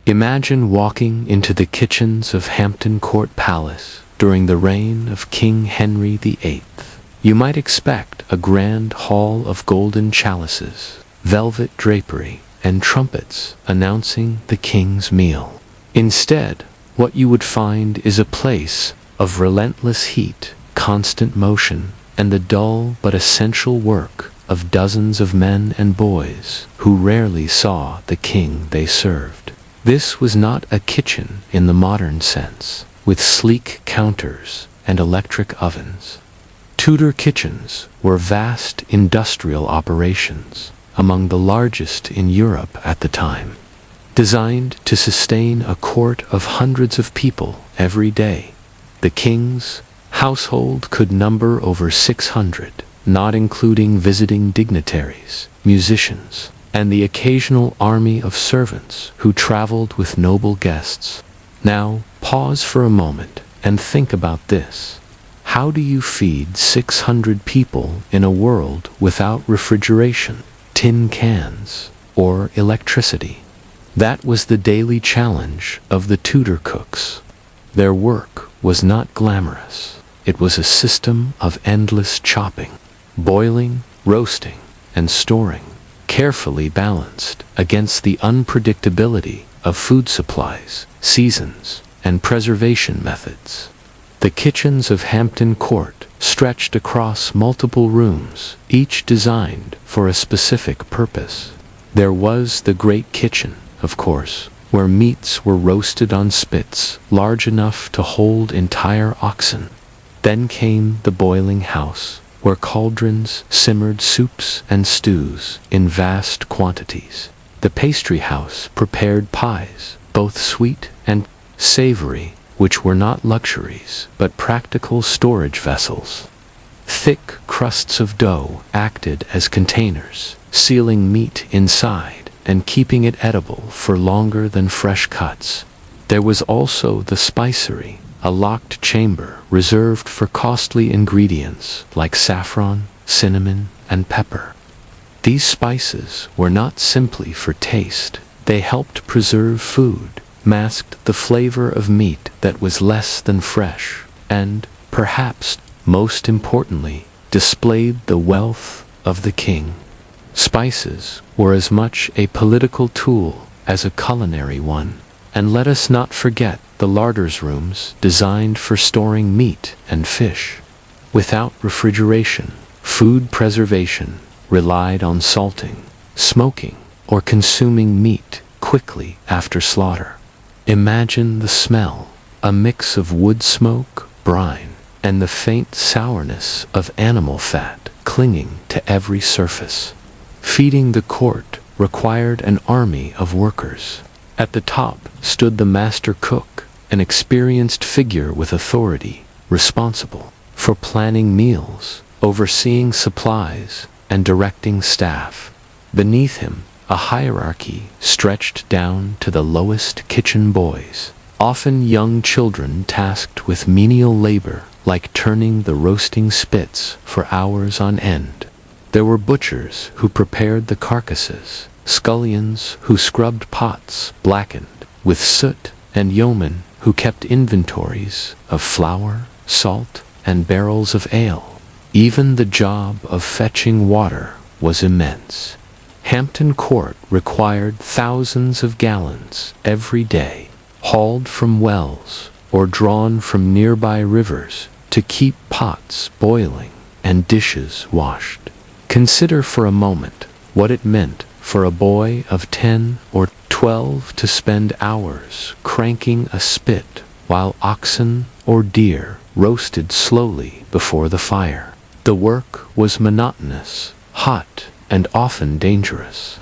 Imagine walking into the kitchens of Hampton Court Palace during the reign of King Henry VIII. You might expect a grand hall of golden chalices, velvet drapery, and trumpets announcing the king's meal. Instead, what you would find is a place of relentless heat, constant motion, and the dull but essential work of dozens of men and boys who rarely saw the king they served. This was not a kitchen in the modern sense, with sleek counters and electric ovens. Tudor kitchens were vast industrial operations, among the largest in Europe at the time, designed to sustain a court of hundreds of people every day. The king's household could number over 600, not including visiting dignitaries, musicians, and the occasional army of servants who traveled with noble guests. Now, pause for a moment and think about this. How do you feed 600 people in a world without refrigeration, tin cans, or electricity? That was the daily challenge of the Tudor cooks. Their work was not glamorous. It was a system of endless chopping, boiling, roasting, and storing, carefully balanced against the unpredictability of food supplies, seasons, and preservation methods. The kitchens of Hampton Court stretched across multiple rooms, each designed for a specific purpose. There was the Great Kitchen, of course, where meats were roasted on spits large enough to hold entire oxen. Then came the boiling house, where cauldrons simmered soups and stews in vast quantities. The pastry house prepared pies, both sweet and savory, which were not luxuries, but practical storage vessels. Thick crusts of dough acted as containers, sealing meat inside and keeping it edible for longer than fresh cuts. There was also the spicery, a locked chamber reserved for costly ingredients like saffron, cinnamon, and pepper. These spices were not simply for taste. They helped preserve food, masked the flavor of meat that was less than fresh, and, perhaps most importantly, displayed the wealth of the king. Spices were as much a political tool as a culinary one. And let us not forget the larders rooms designed for storing meat and fish. Without refrigeration, food preservation relied on salting, smoking, or consuming meat quickly after slaughter. Imagine the smell, a mix of wood smoke, brine, and the faint sourness of animal fat clinging to every surface. Feeding the court required an army of workers. At the top stood the master cook, an experienced figure with authority, responsible for planning meals, overseeing supplies, and directing staff. Beneath him, a hierarchy stretched down to the lowest kitchen boys, often young children tasked with menial labor like turning the roasting spits for hours on end. There were butchers who prepared the carcasses, scullions who scrubbed pots blackened with soot, and yeomen who kept inventories of flour, salt, and barrels of ale. Even the job of fetching water was immense. Hampton Court required thousands of gallons every day, hauled from wells or drawn from nearby rivers to keep pots boiling and dishes washed. Consider for a moment what it meant for a boy of 10 or 12 to spend hours cranking a spit while oxen or deer roasted slowly before the fire. The work was monotonous, hot, and often dangerous.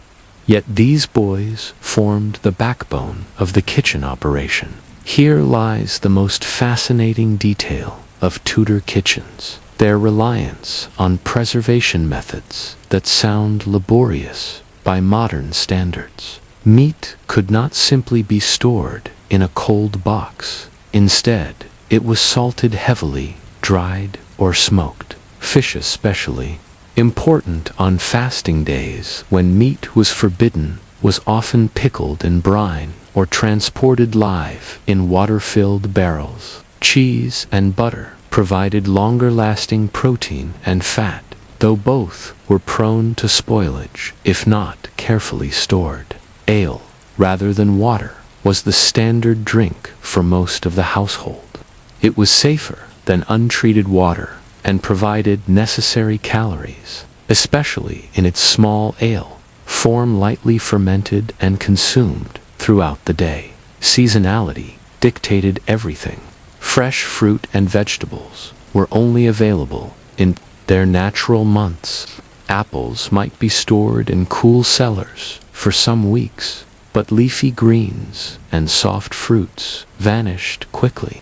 Yet these boys formed the backbone of the kitchen operation. Here lies the most fascinating detail of Tudor kitchens: their reliance on preservation methods that sound laborious by modern standards. Meat could not simply be stored in a cold box. Instead, it was salted heavily, dried, or smoked. Fish especially, important on fasting days when meat was forbidden, was often pickled in brine or transported live in water-filled barrels. Cheese and butter provided longer-lasting protein and fat, though both were prone to spoilage if not carefully stored. Ale, rather than water, was the standard drink for most of the household. It was safer than untreated water and provided necessary calories, especially in its small ale form, lightly fermented and consumed throughout the day. Seasonality dictated everything. Fresh fruit and vegetables were only available in their natural months. Apples might be stored in cool cellars for some weeks, but leafy greens and soft fruits vanished quickly.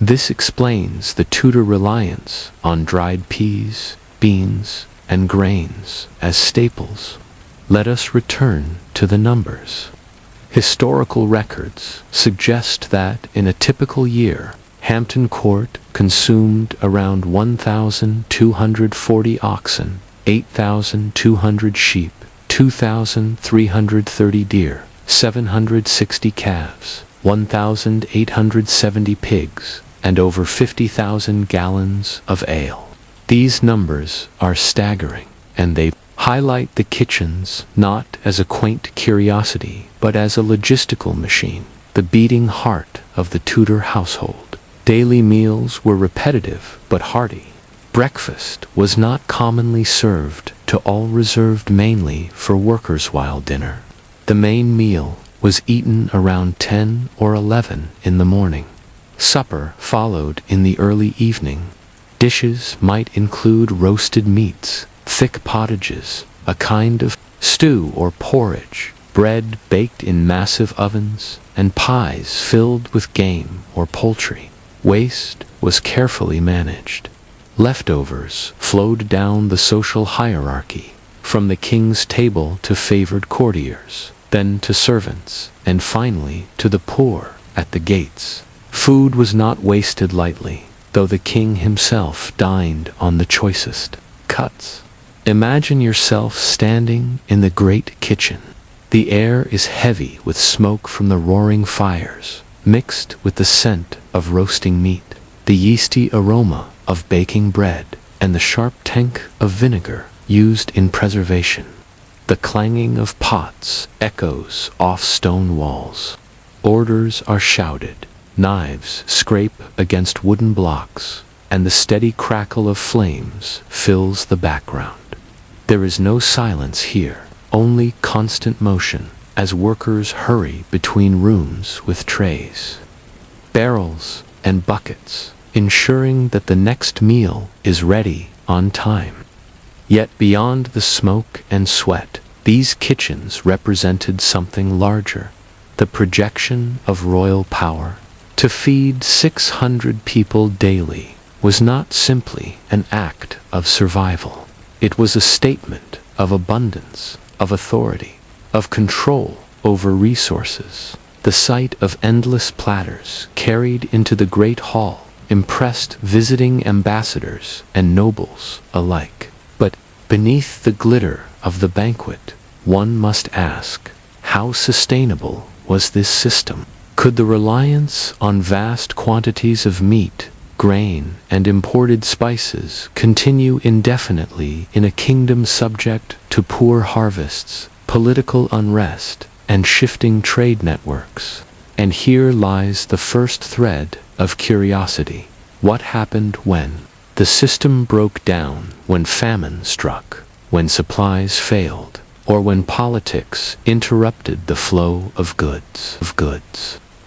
This explains the Tudor reliance on dried peas, beans, and grains as staples. Let us return to the numbers. Historical records suggest that in a typical year, Hampton Court consumed around 1,240 oxen, 8,200 sheep, 2,330 deer, 760 calves, 1,870 pigs, and over 50,000 gallons of ale. These numbers are staggering, and they highlight the kitchens not as a quaint curiosity, but as a logistical machine, the beating heart of the Tudor household. Daily meals were repetitive but hearty. Breakfast was not commonly served to all, reserved mainly for workers, while dinner, the main meal, was eaten around 10 or 11 in the morning. Supper followed in the early evening. Dishes might include roasted meats, thick pottages, a kind of stew or porridge, bread baked in massive ovens, and pies filled with game or poultry. Waste was carefully managed. Leftovers flowed down the social hierarchy, from the king's table to favored courtiers, then to servants, and finally to the poor at the gates. Food was not wasted lightly, though the king himself dined on the choicest cuts. Imagine yourself standing in the great kitchen. The air is heavy with smoke from the roaring fires, mixed with the scent of roasting meat, the yeasty aroma of baking bread, and the sharp tank of vinegar used in preservation. The clanging of pots echoes off stone walls. Orders are shouted, knives scrape against wooden blocks, and the steady crackle of flames fills the background. There is no silence here, only constant motion, as workers hurry between rooms with trays, barrels, and buckets, ensuring that the next meal is ready on time. Yet beyond the smoke and sweat, these kitchens represented something larger, the projection of royal power. To feed 600 people daily was not simply an act of survival. It was a statement of abundance, of authority, of control over resources. The sight of endless platters carried into the great hall impressed visiting ambassadors and nobles alike. But beneath the glitter of the banquet, one must ask, how sustainable was this system? Could the reliance on vast quantities of meat, grain, and imported spices continue indefinitely in a kingdom subject to poor harvests, political unrest, and shifting trade networks? And here lies the first thread of curiosity. What happened when the system broke down, when famine struck, when supplies failed, or when politics interrupted the flow of goods?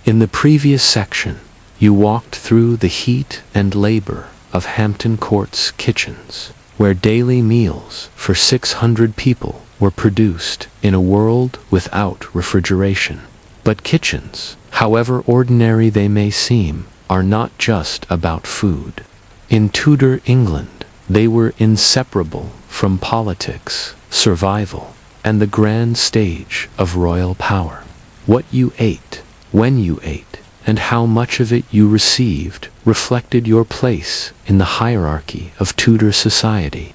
In the previous section, you walked through the heat and labor of Hampton Court's kitchens, where daily meals for 600 people were produced in a world without refrigeration. But kitchens, however ordinary they may seem, are not just about food. In Tudor England, they were inseparable from politics, survival, and the grand stage of royal power. What you ate, when you ate, and how much of it you received reflected your place in the hierarchy of Tudor society.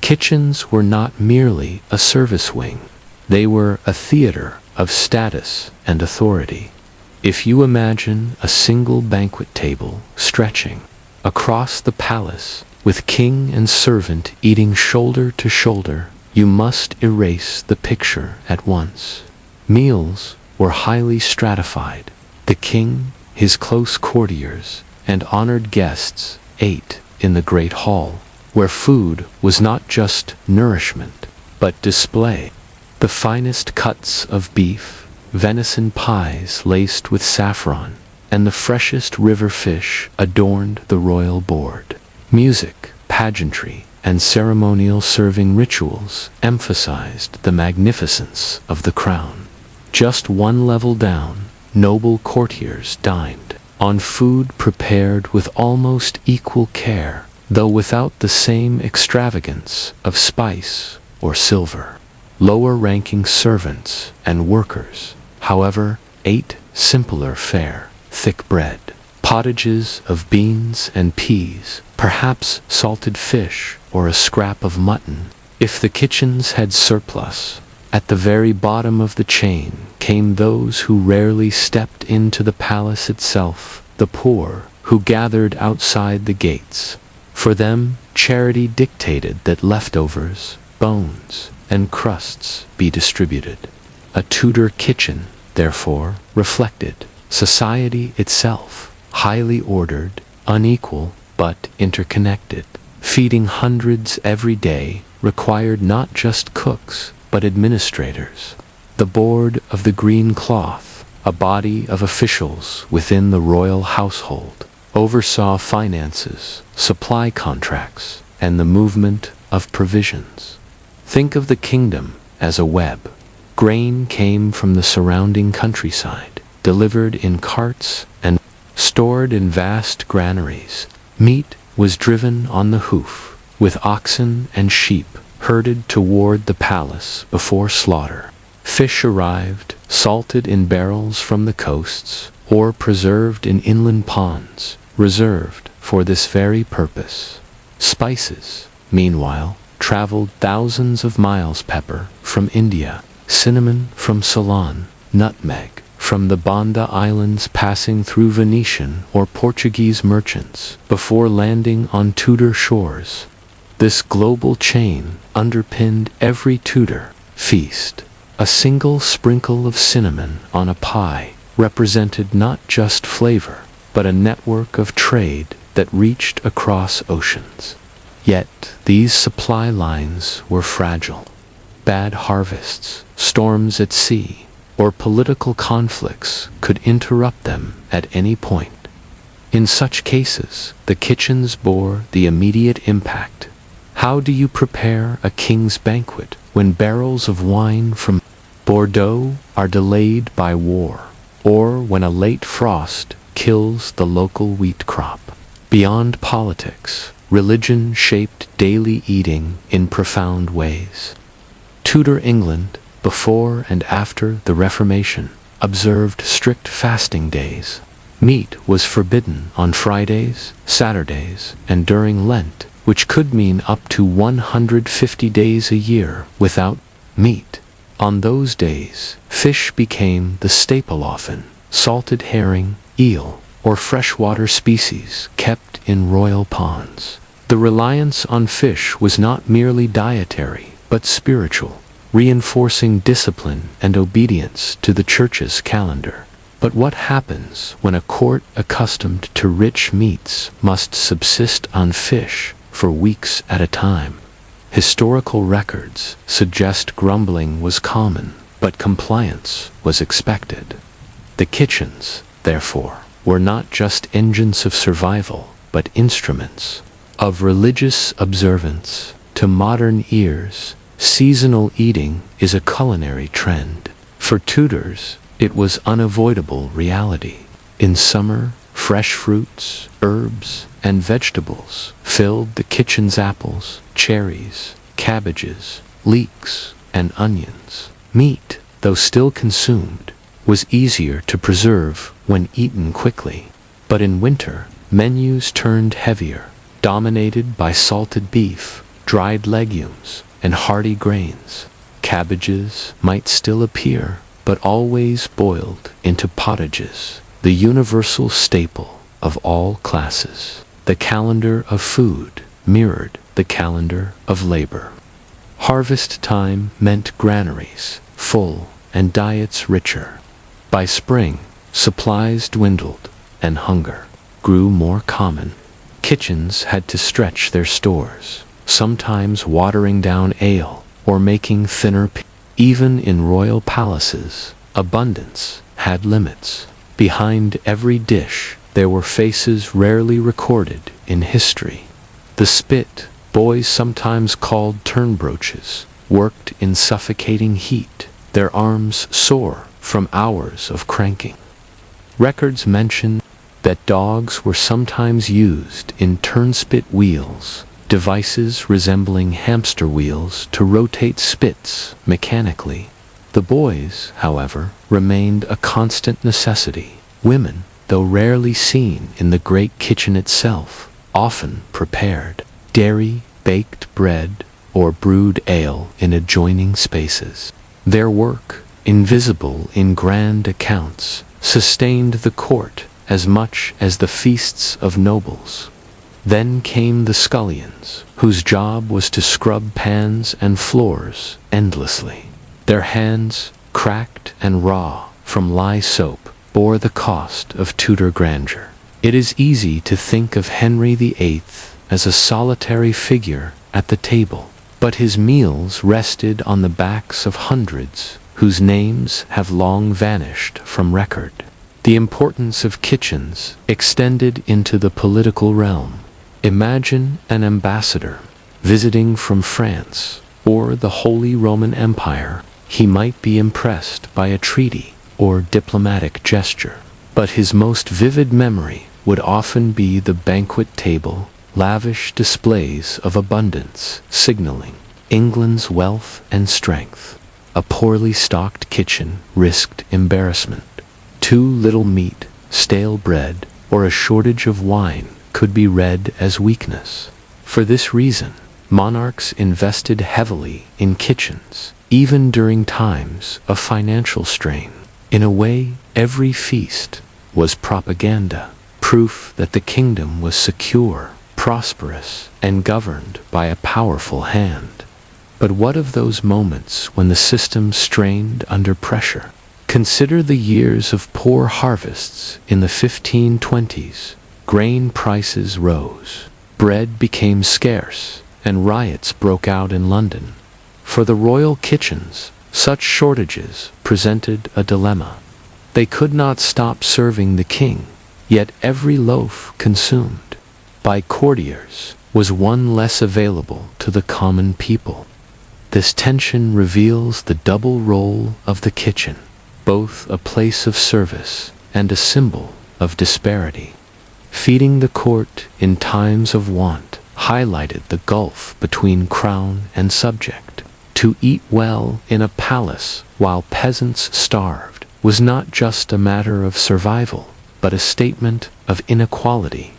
Kitchens were not merely a service wing. They were a theater of status and authority. If you imagine a single banquet table stretching across the palace, with king and servant eating shoulder to shoulder, you must erase the picture at once. Meals were highly stratified. The king, his close courtiers, and honored guests ate in the great hall, where food was not just nourishment, but display. The finest cuts of beef, venison pies laced with saffron, and the freshest river fish adorned the royal board. Music, pageantry, and ceremonial serving rituals emphasized the magnificence of the crown. Just one level down, noble courtiers dined on food prepared with almost equal care, though without the same extravagance of spice or silver. Lower-ranking servants and workers, however, ate simpler fare: thick bread, pottages of beans and peas, perhaps salted fish or a scrap of mutton. If the kitchens had surplus, at the very bottom of the chain came those who rarely stepped into the palace itself, the poor who gathered outside the gates. For them, charity dictated that leftovers, bones, and crusts be distributed. A Tudor kitchen, therefore, reflected society itself, highly ordered, unequal, but interconnected. Feeding hundreds every day required not just cooks, but administrators. The board of the green cloth, a body of officials within the royal household, oversaw finances, supply contracts, and the movement of provisions. Think of the kingdom as a web. Grain came from the surrounding countryside, delivered in carts and stored in vast granaries. Meat was driven on the hoof, with oxen and sheep herded toward the palace before slaughter. Fish arrived, salted in barrels from the coasts, or preserved in inland ponds, reserved for this very purpose. Spices, meanwhile, traveled thousands of miles: pepper from India, cinnamon from Ceylon, nutmeg from the Banda Islands, passing through Venetian or Portuguese merchants before landing on Tudor shores. This global chain underpinned every Tudor feast. A single sprinkle of cinnamon on a pie represented not just flavor, but a network of trade that reached across oceans. Yet these supply lines were fragile. Bad harvests, storms at sea, or political conflicts could interrupt them at any point. In such cases, the kitchens bore the immediate impact. How do you prepare a king's banquet when barrels of wine from Bordeaux are delayed by war, or when a late frost kills the local wheat crop? Beyond politics, religion shaped daily eating in profound ways. Tudor England, before and after the Reformation, observed strict fasting days. Meat was forbidden on Fridays, Saturdays, and during Lent, which could mean up to 150 days a year without meat. On those days, fish became the staple, often salted herring, eel, or freshwater species kept in royal ponds. The reliance on fish was not merely dietary, but spiritual, reinforcing discipline and obedience to the church's calendar. But what happens when a court accustomed to rich meats must subsist on fish for weeks at a time? Historical records suggest grumbling was common, but compliance was expected. The kitchens, therefore, were not just engines of survival, but instruments of religious observance. To modern ears, seasonal eating is a culinary trend. For Tudors, it was unavoidable reality. In summer, fresh fruits, herbs, and vegetables filled the kitchen's: apples, cherries, cabbages, leeks, and onions. Meat, though still consumed, was easier to preserve when eaten quickly. But in winter, menus turned heavier, dominated by salted beef, dried legumes, and hearty grains. Cabbages might still appear, but always boiled into pottages, the universal staple of all classes. The calendar of food mirrored the calendar of labor. Harvest time meant granaries full and diets richer. By spring, supplies dwindled and hunger grew more common. Kitchens had to stretch their stores, sometimes watering down ale or making thinner Even in royal palaces, abundance had limits. Behind every dish, there were faces rarely recorded in history. The spit, boys sometimes called turnbroaches, worked in suffocating heat, their arms sore from hours of cranking. Records mention that dogs were sometimes used in turnspit wheels, devices resembling hamster wheels to rotate spits mechanically. The boys, however, remained a constant necessity. Women, though rarely seen in the great kitchen itself, often prepared dairy, baked bread, or brewed ale in adjoining spaces. Their work, invisible in grand accounts, sustained the court as much as the feasts of nobles. Then came the scullions, whose job was to scrub pans and floors endlessly. Their hands, cracked and raw from lye soap, bore the cost of Tudor grandeur. It is easy to think of Henry VIII as a solitary figure at the table, but his meals rested on the backs of hundreds whose names have long vanished from record. The importance of kitchens extended into the political realm. Imagine an ambassador visiting from France or the Holy Roman Empire. He might be impressed by a treaty or diplomatic gesture, but his most vivid memory would often be the banquet table, lavish displays of abundance signaling England's wealth and strength. A poorly stocked kitchen risked embarrassment. Too little meat, stale bread, or a shortage of wine could be read as weakness. For this reason, monarchs invested heavily in kitchens, even during times of financial strain. In a way, every feast was propaganda, proof that the kingdom was secure, prosperous, and governed by a powerful hand. But what of those moments when the system strained under pressure? Consider the years of poor harvests in the 1520s. Grain prices rose, bread became scarce, and riots broke out in London. For the royal kitchens, such shortages presented a dilemma. They could not stop serving the king, yet every loaf consumed by courtiers was one less available to the common people. This tension reveals the double role of the kitchen, both a place of service and a symbol of disparity. Feeding the court in times of want highlighted the gulf between crown and subject. To eat well in a palace while peasants starved was not just a matter of survival, but a statement of inequality.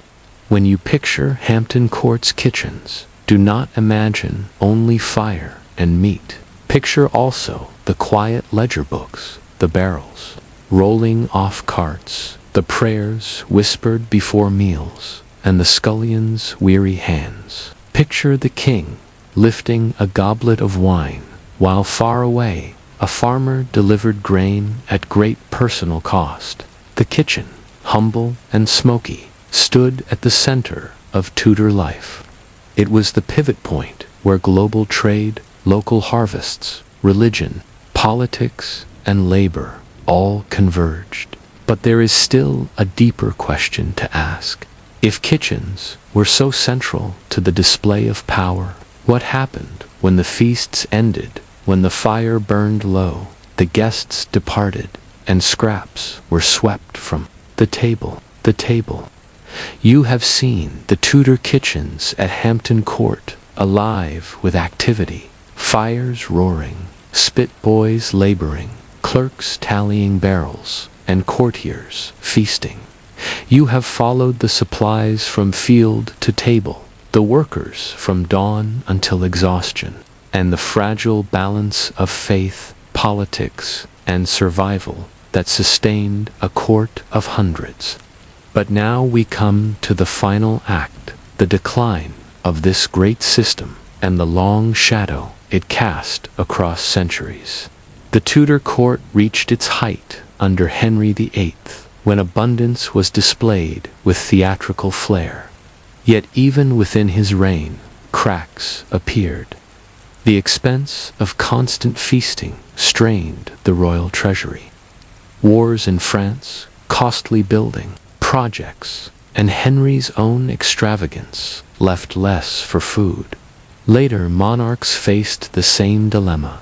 When you picture Hampton Court's kitchens, do not imagine only fire and meat. Picture also the quiet ledger books, the barrels rolling off carts, the prayers whispered before meals, and the scullion's weary hands. Picture the king lifting a goblet of wine, while far away a farmer delivered grain at great personal cost. The kitchen, humble and smoky, stood at the center of Tudor life. It was the pivot point where global trade, local harvests, religion, politics, and labor all converged. But there is still a deeper question to ask. If kitchens were so central to the display of power, what happened when the feasts ended, when the fire burned low, the guests departed, and scraps were swept from the table? You have seen the Tudor kitchens at Hampton Court, alive with activity, fires roaring, spit boys laboring, clerks tallying barrels, and courtiers feasting. You have followed the supplies from field to table, the workers from dawn until exhaustion, and the fragile balance of faith, politics, and survival that sustained a court of hundreds. But now we come to the final act, the decline of this great system and the long shadow it cast across centuries. The Tudor court reached its height under Henry VIII, when abundance was displayed with theatrical flair. Yet even within his reign, cracks appeared. The expense of constant feasting strained the royal treasury. Wars in France, costly building, projects, and Henry's own extravagance left less for food. Later monarchs faced the same dilemma.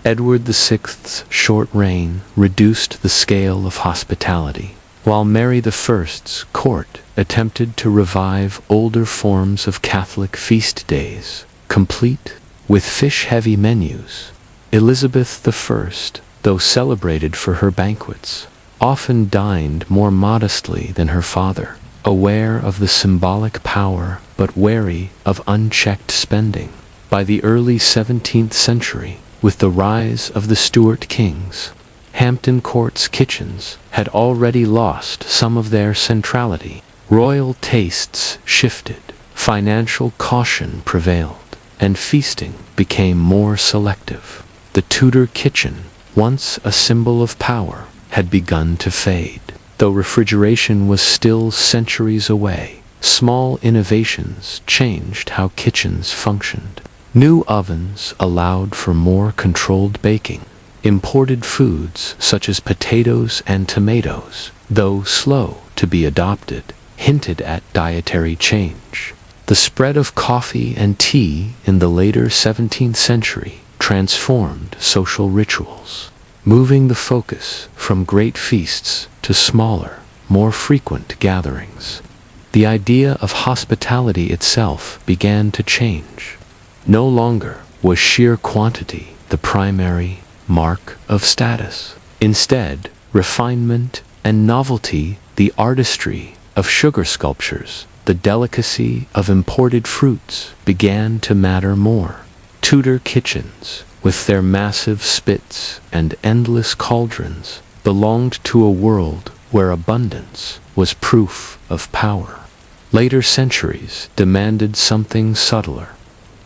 Edward VI's short reign reduced the scale of hospitality, while Mary I's court attempted to revive older forms of Catholic feast days, complete with fish-heavy menus. Elizabeth I, though celebrated for her banquets, often dined more modestly than her father, aware of the symbolic power but wary of unchecked spending. By the early 17th century, with the rise of the Stuart kings, Hampton Court's kitchens had already lost some of their centrality. Royal tastes shifted, financial caution prevailed, and feasting became more selective. The Tudor kitchen, once a symbol of power, had begun to fade. Though refrigeration was still centuries away, small innovations changed how kitchens functioned. New ovens allowed for more controlled baking. Imported foods such as potatoes and tomatoes, though slow to be adopted, hinted at dietary change. The spread of coffee and tea in the later 17th century transformed social rituals, moving the focus from great feasts to smaller, more frequent gatherings. The idea of hospitality itself began to change. No longer was sheer quantity the primary mark of status. Instead, refinement and novelty, the artistry of sugar sculptures, the delicacy of imported fruits began to matter more. Tudor kitchens, with their massive spits and endless cauldrons, belonged to a world where abundance was proof of power. Later centuries demanded something subtler.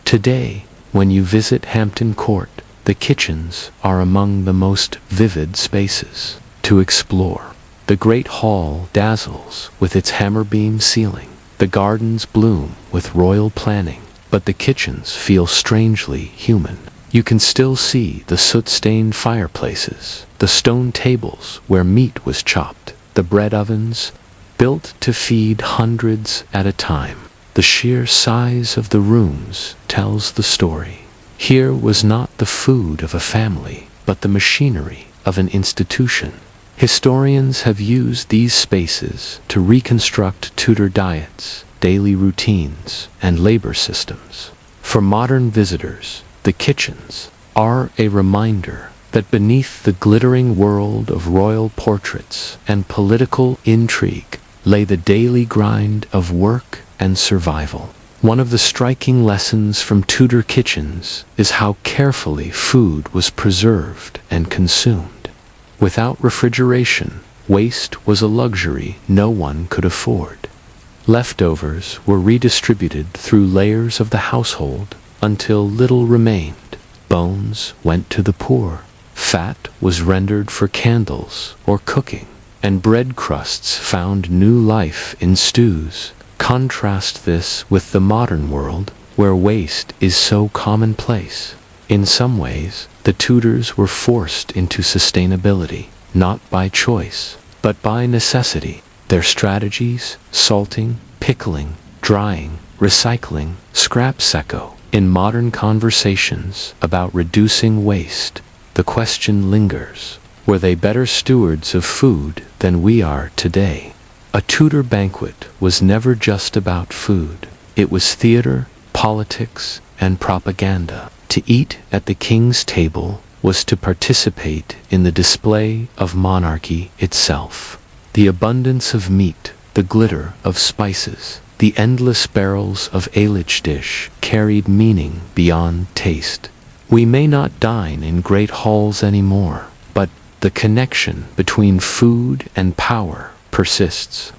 Today, when you visit Hampton Court, the kitchens are among the most vivid spaces to explore. The great hall dazzles with its hammer-beam ceiling. The gardens bloom with royal planning, but the kitchens feel strangely human. You can still see the soot-stained fireplaces, the stone tables where meat was chopped, the bread ovens built to feed hundreds at a time. The sheer size of the rooms tells the story. Here was not the food of a family, but the machinery of an institution. Historians have used these spaces to reconstruct Tudor diets, daily routines, and labor systems. For modern visitors, the kitchens are a reminder that beneath the glittering world of royal portraits and political intrigue lay the daily grind of work and survival. One of the striking lessons from Tudor kitchens is how carefully food was preserved and consumed. Without refrigeration, waste was a luxury no one could afford. Leftovers were redistributed through layers of the household until little remained. Bones went to the poor, fat was rendered for candles or cooking, and bread crusts found new life in stews. Contrast this with the modern world, where waste is so commonplace. In some ways, the Tudors were forced into sustainability, not by choice, but by necessity. Their strategies, salting, pickling, drying, recycling, scrap secco. In modern conversations about reducing waste, the question lingers: were they better stewards of food than we are today? A Tudor banquet was never just about food. It was theater, politics, and propaganda. To eat at the king's table was to participate in the display of monarchy itself. The abundance of meat, the glitter of spices, the endless barrels of Irish dish carried meaning beyond taste. We may not dine in great halls anymore, but the connection between food and power persists.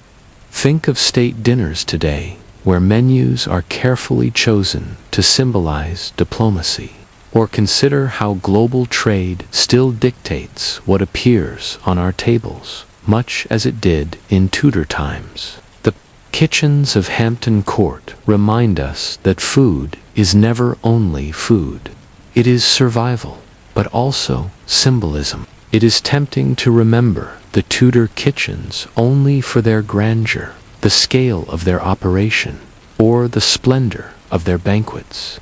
Think of state dinners today, where menus are carefully chosen to symbolize diplomacy. Or consider how global trade still dictates what appears on our tables, much as it did in Tudor times. The kitchens of Hampton Court remind us that food is never only food. It is survival, but also symbolism. It is tempting to remember the Tudor kitchens only for their grandeur, the scale of their operation, or the splendor of their banquets.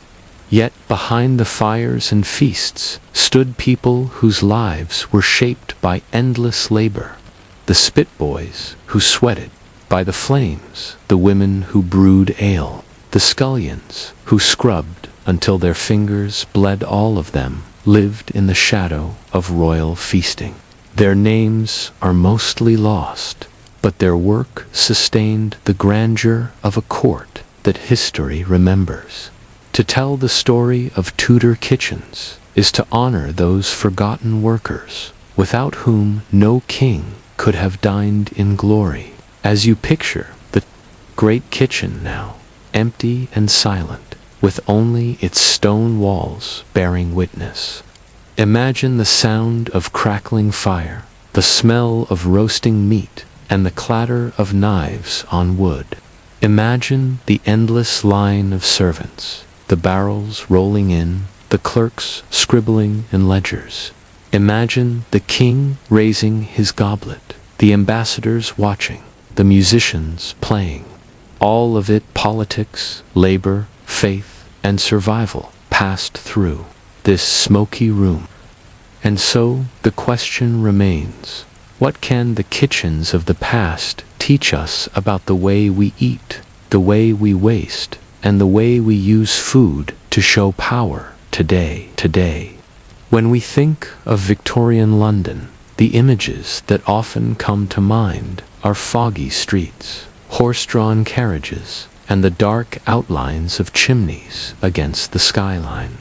Yet behind the fires and feasts stood people whose lives were shaped by endless labor. The spit boys who sweated by the flames, the women who brewed ale, the scullions who scrubbed until their fingers bled. All of them lived in the shadow of royal feasting. Their names are mostly lost, but their work sustained the grandeur of a court that history remembers. To tell the story of Tudor kitchens is to honor those forgotten workers, without whom no king could have dined in glory. As you picture the great kitchen now, empty and silent, with only its stone walls bearing witness, imagine the sound of crackling fire, the smell of roasting meat, and the clatter of knives on wood. Imagine the endless line of servants, the barrels rolling in, the clerks scribbling in ledgers. Imagine the king raising his goblet, the ambassadors watching, the musicians playing. All of it, politics, labor, faith, and survival, passed through this smoky room. And so the question remains, what can the kitchens of the past teach us about the way we eat, the way we waste, and the way we use food to show power today? When we think of Victorian London, the images that often come to mind are foggy streets, horse-drawn carriages, and the dark outlines of chimneys against the skyline.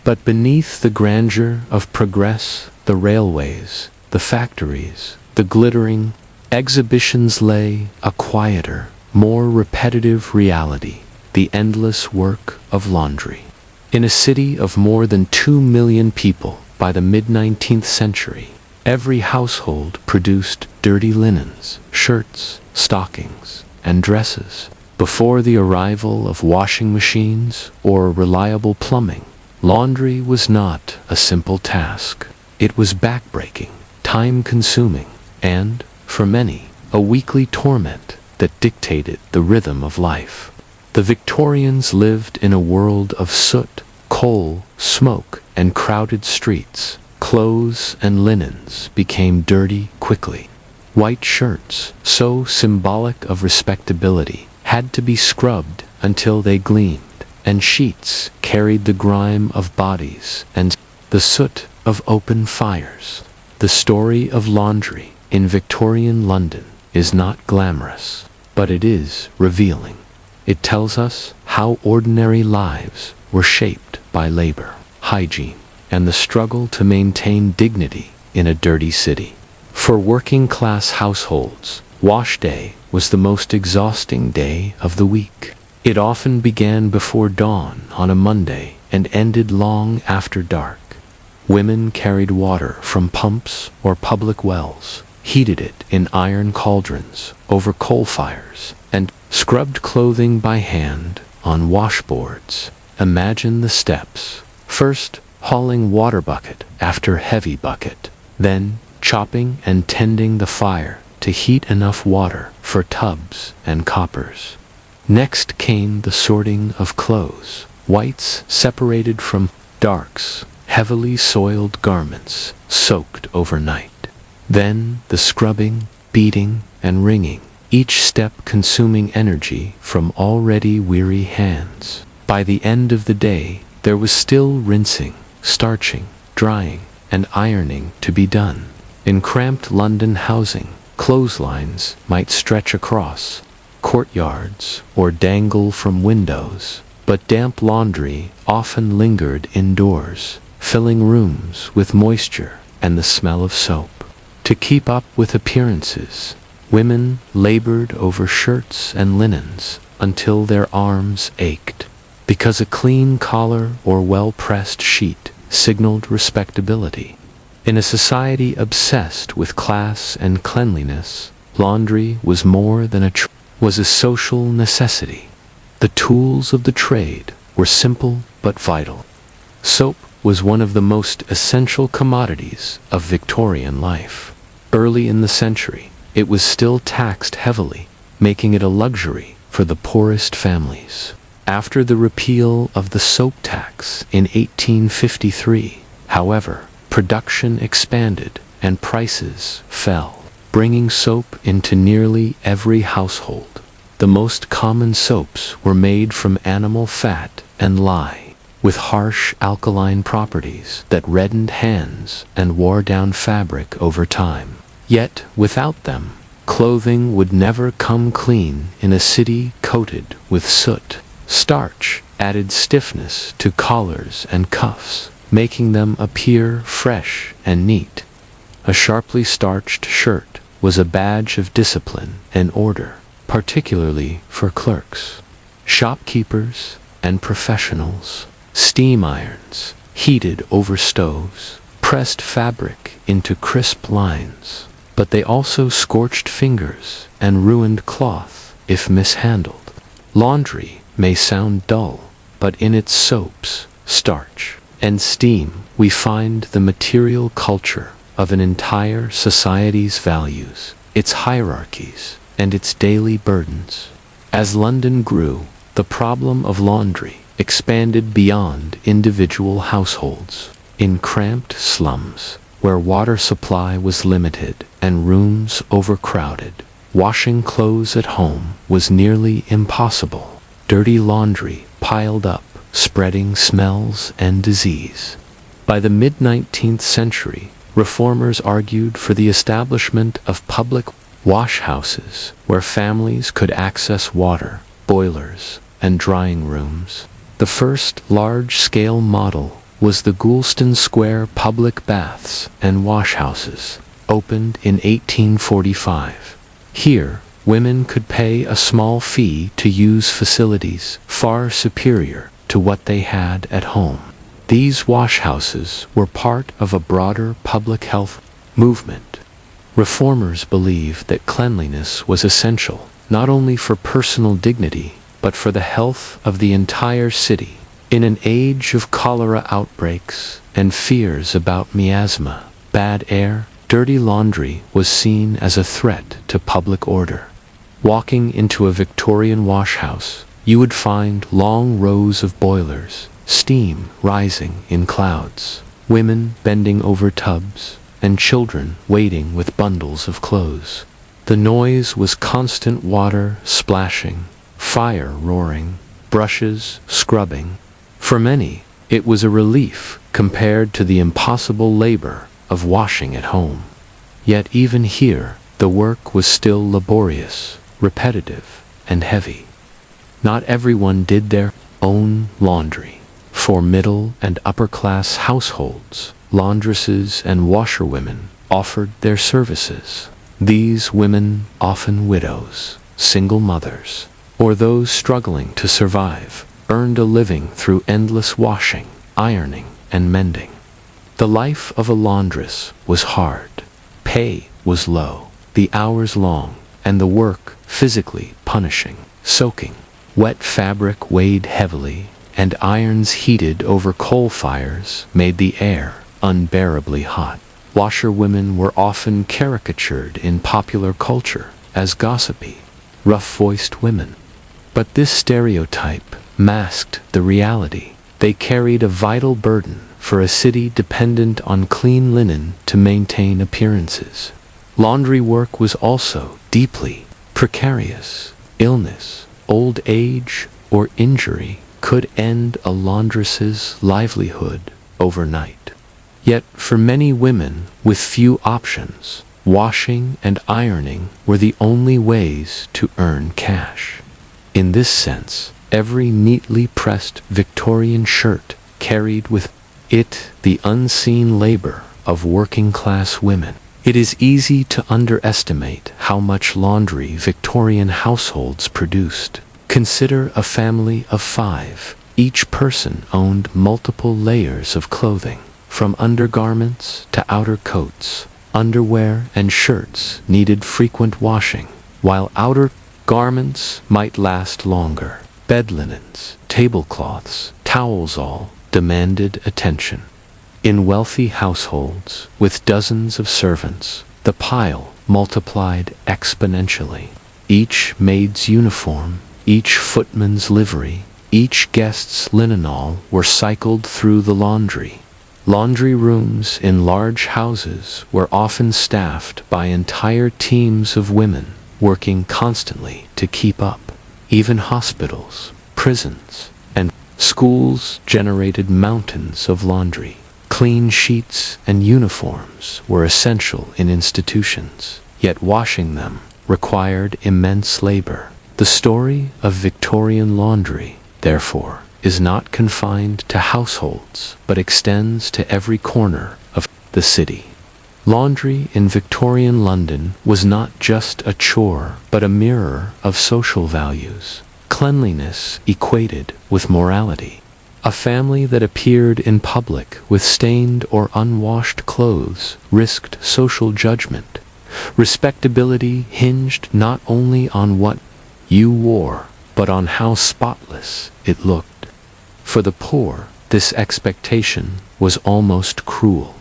But beneath the grandeur of progress, the railways, the factories, the glittering exhibitions lay a quieter, more repetitive reality, the endless work of laundry. In a city of more than 2 million people by the mid-19th century, every household produced dirty linens, shirts, stockings, and dresses. Before the arrival of washing machines or reliable plumbing, laundry was not a simple task. It was backbreaking, time-consuming, and, for many, a weekly torment that dictated the rhythm of life. The Victorians lived in a world of soot, coal, smoke, and crowded streets. Clothes and linens became dirty quickly. White shirts, so symbolic of respectability, had to be scrubbed until they gleamed, and sheets carried the grime of bodies and the soot of open fires. The story of laundry in Victorian London is not glamorous, but it is revealing. It tells us how ordinary lives were shaped by labor, hygiene, and the struggle to maintain dignity in a dirty city. For working-class households, wash day was the most exhausting day of the week. It often began before dawn on a Monday and ended long after dark. Women carried water from pumps or public wells, heated it in iron cauldrons over coal fires, and scrubbed clothing by hand on washboards. Imagine the steps. First, hauling water bucket after heavy bucket, then chopping and tending the fire to heat enough water for tubs and coppers. Next came the sorting of clothes, whites separated from darks, heavily soiled garments soaked overnight. Then the scrubbing, beating, and wringing, each step consuming energy from already weary hands. By the end of the day, there was still rinsing, starching, drying, and ironing to be done. In cramped London housing, clotheslines might stretch across courtyards or dangle from windows, But damp laundry often lingered indoors, filling rooms with moisture and the smell of soap. To keep up with appearances, women labored over shirts and linens until their arms ached, because a clean collar or well-pressed sheet signaled respectability. In a society obsessed with class and cleanliness, laundry was more than was a social necessity. The tools of the trade were simple but vital. Soap was one of the most essential commodities of Victorian life. Early in the century, it was still taxed heavily, making it a luxury for the poorest families. After the repeal of the soap tax in 1853, however, production expanded and prices fell, bringing soap into nearly every household. The most common soaps were made from animal fat and lye, with harsh alkaline properties that reddened hands and wore down fabric over time. Yet, without them, clothing would never come clean in a city coated with soot. Starch added stiffness to collars and cuffs, making them appear fresh and neat. A sharply starched shirt was a badge of discipline and order, particularly for clerks, shopkeepers, and professionals. Steam irons, heated over stoves, pressed fabric into crisp lines, but they also scorched fingers and ruined cloth if mishandled. Laundry may sound dull, but in its soaps, starch, and steam we find the material culture of an entire society's values, its hierarchies, and its daily burdens. As London grew, the problem of laundry expanded beyond individual households. In cramped slums, where water supply was limited and rooms overcrowded, washing clothes at home was nearly impossible. Dirty laundry piled up, spreading smells and disease. By the mid-19th century, reformers argued for the establishment of public washhouses where families could access water, boilers, and drying rooms. The first large-scale model was the Goulston Square Public Baths and Washhouses, opened in 1845. Here, women could pay a small fee to use facilities far superior to what they had at home. These washhouses were part of a broader public health movement. Reformers believed that cleanliness was essential, not only for personal dignity, but for the health of the entire city. In an age of cholera outbreaks and fears about miasma, bad air, dirty laundry was seen as a threat to public order. Walking into a Victorian washhouse, you would find long rows of boilers, steam rising in clouds, women bending over tubs, and children waiting with bundles of clothes. The noise was constant water splashing, fire roaring, brushes scrubbing. For many, it was a relief compared to the impossible labor of washing at home. Yet even here, the work was still laborious, repetitive, and heavy. Not everyone did their own laundry. For middle and upper-class households, laundresses and washerwomen offered their services. These women, often widows, single mothers, or those struggling to survive, earned a living through endless washing, ironing, and mending. The life of a laundress was hard. Pay was low, the hours long, and the work physically punishing. Soaking wet fabric weighed heavily, and irons heated over coal fires made the air unbearably hot. Washerwomen were often caricatured in popular culture as gossipy, rough-voiced women. But this stereotype masked the reality. They carried a vital burden for a city dependent on clean linen to maintain appearances. Laundry work was also deeply precarious. Illness, old age, or injury could end a laundress's livelihood overnight. Yet for many women with few options, washing and ironing were the only ways to earn cash. In this sense, Every neatly pressed Victorian shirt carried with it the unseen labor of working-class women. It is easy to underestimate how much laundry Victorian households produced. Consider a family of 5. Each person owned multiple layers of clothing, from undergarments to outer coats. Underwear and shirts needed frequent washing, while outer garments might last longer. Bed linens, tablecloths, towels all demanded attention. In wealthy households, with dozens of servants, the pile multiplied exponentially. Each maid's uniform, each footman's livery, each guest's linenol were cycled through the laundry. Laundry rooms in large houses were often staffed by entire teams of women working constantly to keep up. Even hospitals, prisons, and schools generated mountains of laundry. Clean sheets and uniforms were essential in institutions, yet washing them required immense labor. The story of Victorian laundry, therefore, is not confined to households, but extends to every corner of the city. Laundry in Victorian London was not just a chore, but a mirror of social values. Cleanliness equated with morality. A family that appeared in public with stained or unwashed clothes risked social judgment. Respectability hinged not only on what you wore, but on how spotless it looked. For the poor, this expectation was almost cruel.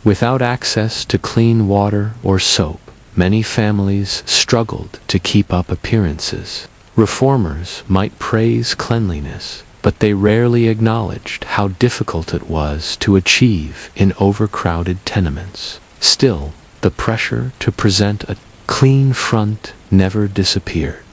Without access to clean water or soap, many families struggled to keep up appearances. Reformers might praise cleanliness, but they rarely acknowledged how difficult it was to achieve in overcrowded tenements. Still, the pressure to present a clean front never disappeared.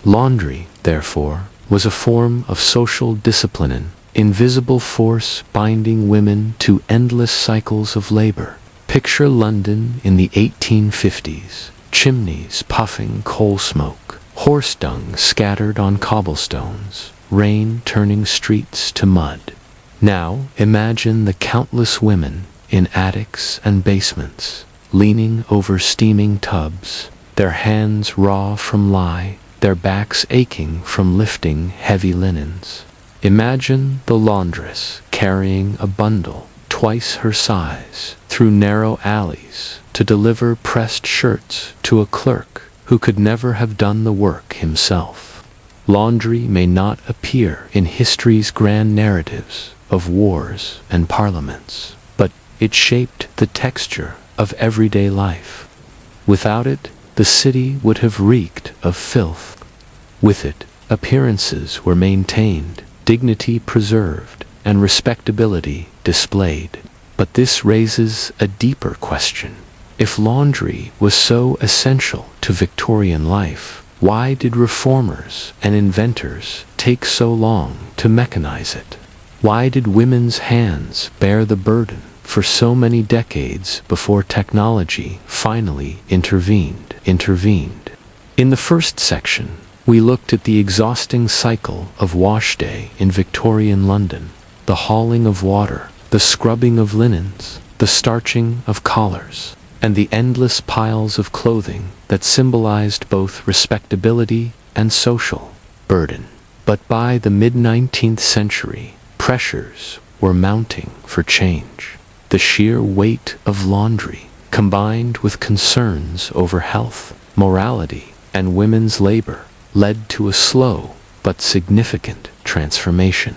Laundry, therefore, was a form of social discipline, an invisible force binding women to endless cycles of labor. Picture London in the 1850s, chimneys puffing coal smoke, horse dung scattered on cobblestones, rain turning streets to mud. Now imagine the countless women in attics and basements, leaning over steaming tubs, their hands raw from lye, their backs aching from lifting heavy linens. Imagine the laundress carrying a bundle twice her size through narrow alleys to deliver pressed shirts to a clerk who could never have done the work himself. Laundry may not appear in history's grand narratives of wars and parliaments, but it shaped the texture of everyday life. Without it, the city would have reeked of filth. With it, appearances were maintained, dignity preserved, and respectability displayed. But this raises a deeper question. If laundry was so essential to Victorian life, why did reformers and inventors take so long to mechanize it? Why did women's hands bear the burden for so many decades before technology finally intervened? In the first section, we looked at the exhausting cycle of wash day in Victorian London, the hauling of water, the scrubbing of linens, the starching of collars, and the endless piles of clothing that symbolized both respectability and social burden. But by the mid-19th century, pressures were mounting for change. The sheer weight of laundry, combined with concerns over health, morality, and women's labor, led to a slow but significant transformation.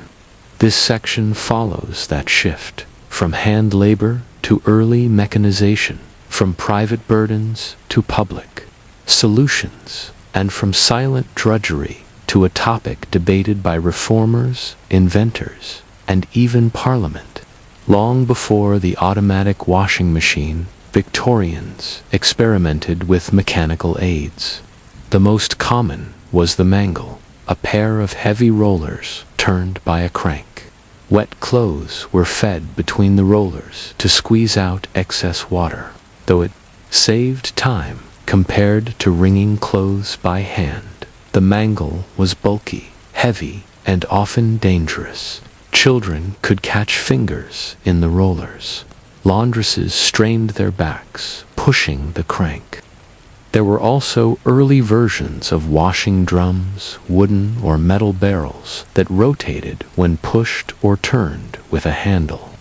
This section follows that shift, from hand labor to early mechanization, from private burdens to public solutions, and from silent drudgery to a topic debated by reformers, inventors, and even Parliament. Long before the automatic washing machine, Victorians experimented with mechanical aids. The most common was the mangle, a pair of heavy rollers turned by a crank. Wet clothes were fed between the rollers to squeeze out excess water, though it saved time compared to wringing clothes by hand. The mangle was bulky, heavy, and often dangerous. Children could catch fingers in the rollers. Laundresses strained their backs, pushing the crank. There were also early versions of washing drums, wooden or metal barrels that rotated when pushed or turned with a handle.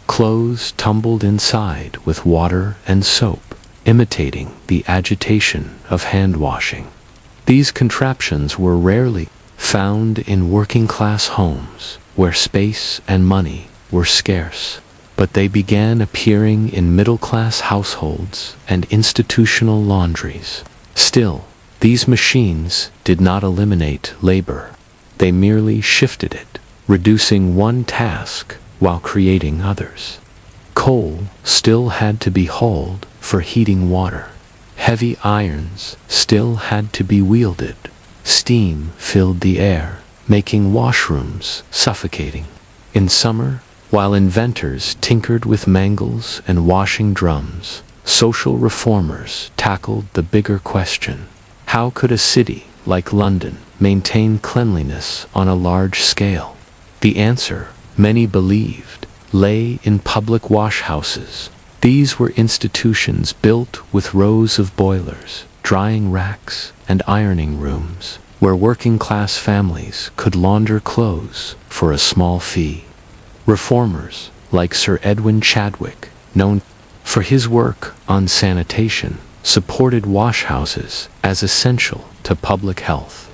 Clothes tumbled inside with water and soap, imitating the agitation of hand washing. These contraptions were rarely found in working-class homes where space and money were scarce, but they began appearing in middle-class households and institutional laundries. Still, these machines did not eliminate labor. They merely shifted it, reducing one task while creating others. Coal still had to be hauled for heating water. Heavy irons still had to be wielded. Steam filled the air, making washrooms suffocating. In summer, while inventors tinkered with mangles and washing drums, social reformers tackled the bigger question: how could a city like London maintain cleanliness on a large scale? The answer, many believed, lay in public washhouses. These were institutions built with rows of boilers, drying racks, and ironing rooms, where working-class families could launder clothes for a small fee. Reformers, like Sir Edwin Chadwick, known for his work on sanitation, supported washhouses as essential to public health.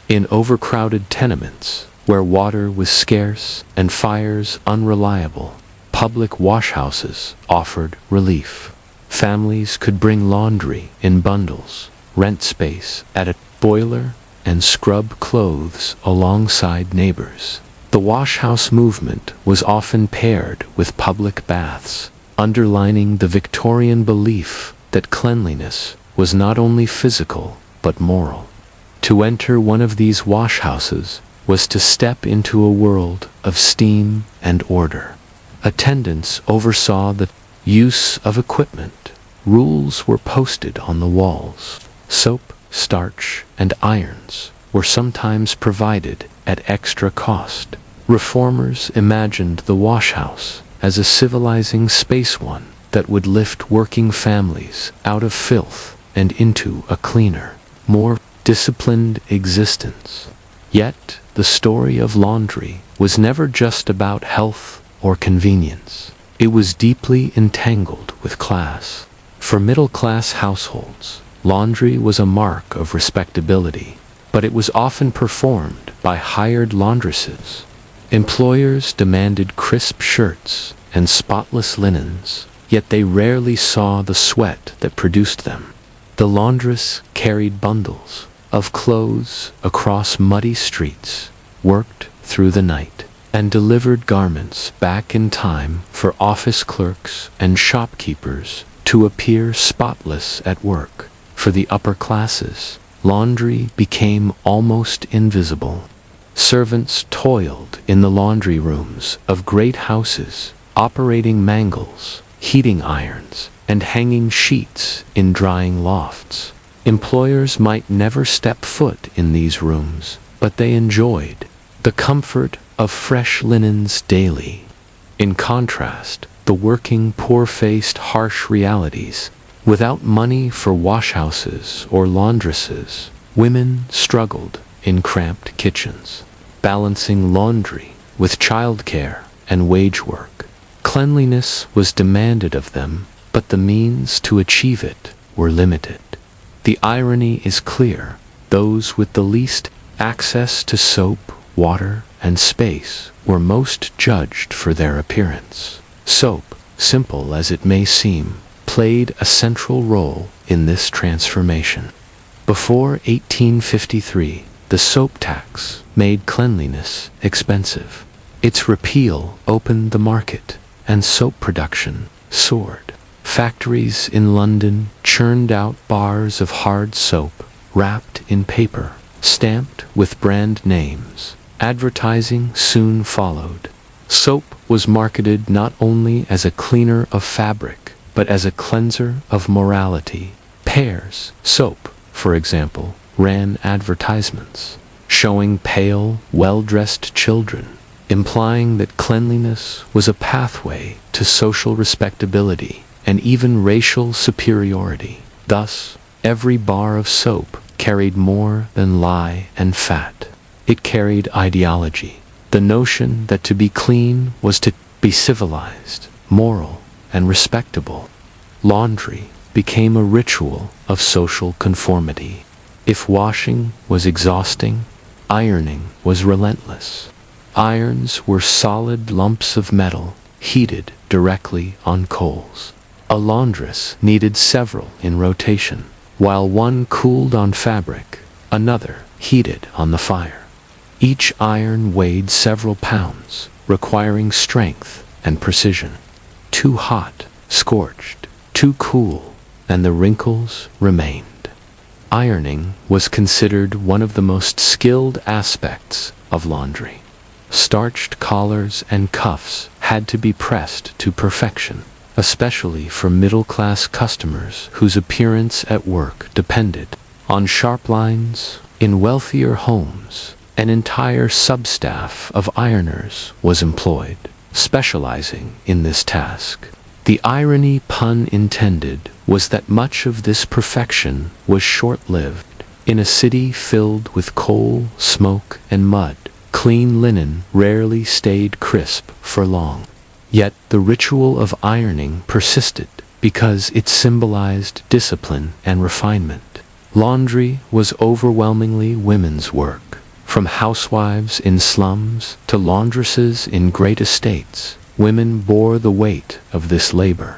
In overcrowded tenements, where water was scarce and fires unreliable, public washhouses offered relief. Families could bring laundry in bundles, rent space at a boiler, and scrub clothes alongside neighbors. The washhouse movement was often paired with public baths, underlining the Victorian belief that cleanliness was not only physical but moral. To enter one of these washhouses was to step into a world of steam and order. Attendants oversaw the use of equipment. Rules were posted on the walls. Soap, starch, and irons were sometimes provided at extra cost. Reformers imagined the washhouse as a civilizing space, one that would lift working families out of filth and into a cleaner, more disciplined existence. Yet, the story of laundry was never just about health or convenience. It was deeply entangled with class. For middle-class households, laundry was a mark of respectability, but it was often performed by hired laundresses. Employers demanded crisp shirts and spotless linens, yet they rarely saw the sweat that produced them. The laundress carried bundles of clothes across muddy streets, worked through the night, and delivered garments back in time for office clerks and shopkeepers to appear spotless at work. For the upper classes, laundry became almost invisible. Servants toiled in the laundry rooms of great houses, operating mangles, heating irons, and hanging sheets in drying lofts. Employers might never step foot in these rooms, but they enjoyed the comfort of fresh linens daily. In contrast, the working poor faced harsh realities. Without money for washhouses or laundresses, women struggled in cramped kitchens, balancing laundry with childcare and wage work. Cleanliness was demanded of them, but the means to achieve it were limited. The irony is clear: those with the least access to soap, water, and space were most judged for their appearance. Soap, simple as it may seem, played a central role in this transformation. Before 1853, the soap tax made cleanliness expensive. Its repeal opened the market, and soap production soared. Factories in London churned out bars of hard soap, wrapped in paper, stamped with brand names. Advertising soon followed. Soap was marketed not only as a cleaner of fabric, but as a cleanser of morality. Pears soap, for example, ran advertisements. showing pale, well-dressed children, implying that cleanliness was a pathway to social respectability and even racial superiority. Thus, every bar of soap carried more than lye and fat. It carried ideology, the notion that to be clean was to be civilized, moral, and respectable. Laundry became a ritual of social conformity. If washing was exhausting, ironing was relentless. Irons were solid lumps of metal heated directly on coals. A laundress needed several in rotation. While one cooled on fabric, another heated on the fire. Each iron weighed several pounds, requiring strength and precision. Too hot, scorched, too cool, and the wrinkles remained. Ironing was considered one of the most skilled aspects of laundry. Starched collars and cuffs had to be pressed to perfection, especially for middle-class customers whose appearance at work depended on sharp lines. In wealthier homes, an entire substaff of ironers was employed, specializing in this task. The irony, pun intended, was that much of this perfection was short-lived. In a city filled with coal, smoke, and mud, clean linen rarely stayed crisp for long. Yet the ritual of ironing persisted because it symbolized discipline and refinement. Laundry was overwhelmingly women's work. From housewives in slums to laundresses in great estates, women bore the weight of this labor.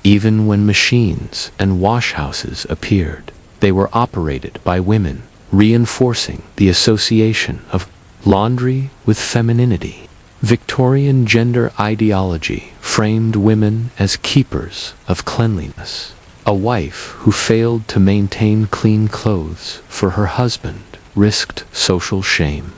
Even when machines and washhouses appeared, they were operated by women, reinforcing the association of laundry with femininity. Victorian gender ideology framed women as keepers of cleanliness. A wife who failed to maintain clean clothes for her husband risked social shame.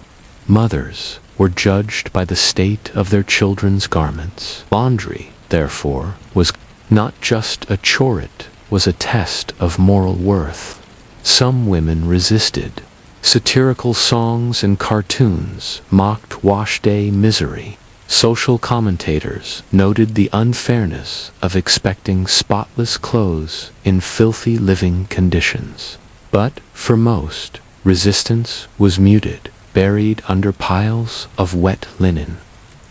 Mothers were judged by the state of their children's garments. Laundry, therefore, was not just a chore, it was a test of moral worth. Some women resisted. Satirical songs and cartoons mocked wash-day misery. Social commentators noted the unfairness of expecting spotless clothes in filthy living conditions. But, for most, resistance was muted, buried under piles of wet linen.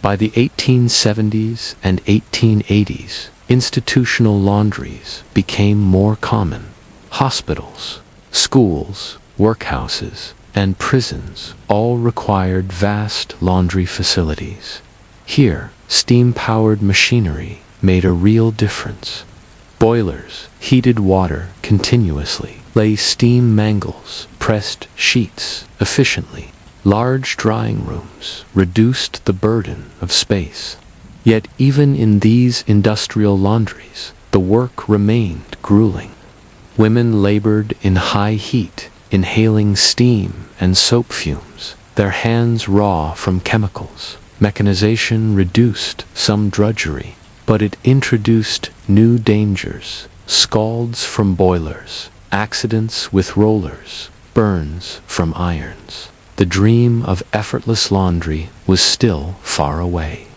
By the 1870s and 1880s, institutional laundries became more common. Hospitals, schools, workhouses, and prisons all required vast laundry facilities. Here, steam-powered machinery made a real difference. Boilers heated water continuously, lay steam mangles, pressed sheets efficiently. Large drying rooms reduced the burden of space. Yet even in these industrial laundries, the work remained grueling. Women labored in high heat, inhaling steam and soap fumes, their hands raw from chemicals. Mechanization reduced some drudgery, but it introduced new dangers: scalds from boilers, accidents with rollers, burns from irons. The dream of effortless laundry was still far away.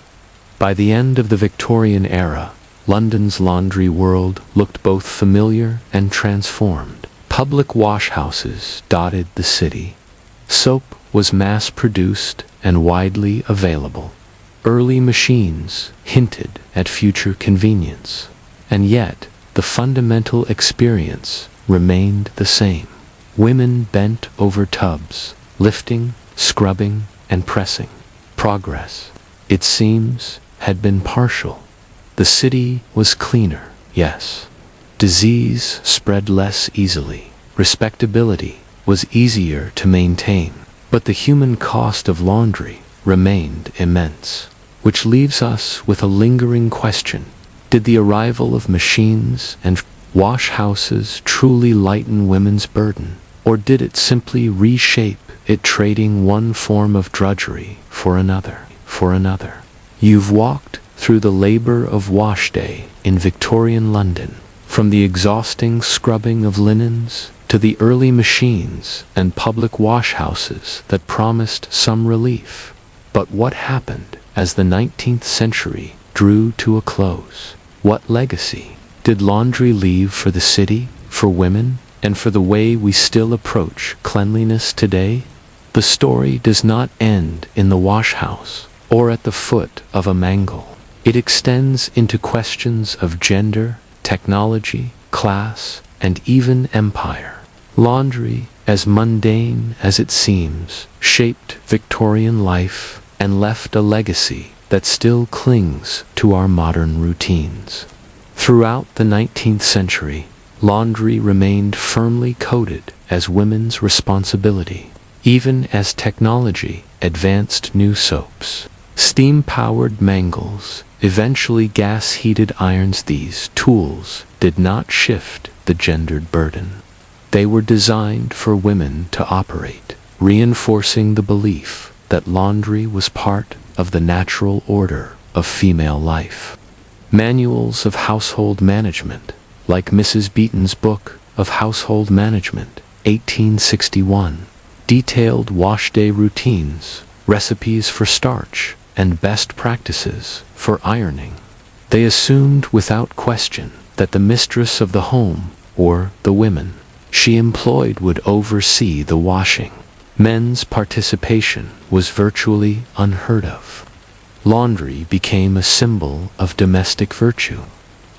By the end of the Victorian era, London's laundry world looked both familiar and transformed. Public washhouses dotted the city. Soap was mass-produced and widely available. Early machines hinted at future convenience, and yet the fundamental experience remained the same. Women bent over tubs, lifting, scrubbing, and pressing. Progress, it seems, had been partial. The city was cleaner, yes. Disease spread less easily. Respectability was easier to maintain. But the human cost of laundry remained immense, which leaves us with a lingering question. Did the arrival of machines and washhouses truly lighten women's burden, or did it simply reshape it, trading one form of drudgery for another? You've walked through the labor of wash day in Victorian London, from the exhausting scrubbing of linens to to the early machines and public washhouses that promised some relief. But what happened as the 19th century drew to a close? What legacy did laundry leave for the city, for women, and for the way we still approach cleanliness today? The story does not end in the washhouse or at the foot of a mangle. It extends into questions of gender, technology, class, and even empire. Laundry, as mundane as it seems, shaped Victorian life and left a legacy that still clings to our modern routines. Throughout the 19th century, laundry remained firmly coded as women's responsibility. Even as technology advanced, new soaps, steam-powered mangles, eventually gas-heated irons, these tools did not shift the gendered burden. They were designed for women to operate, reinforcing the belief that laundry was part of the natural order of female life. Manuals of household management, like Mrs. Beeton's Book of Household Management, 1861, detailed wash-day routines, recipes for starch, and best practices for ironing. They assumed without question that the mistress of the home, or the women she employed, would oversee the washing. Men's participation was virtually unheard of. Laundry became a symbol of domestic virtue.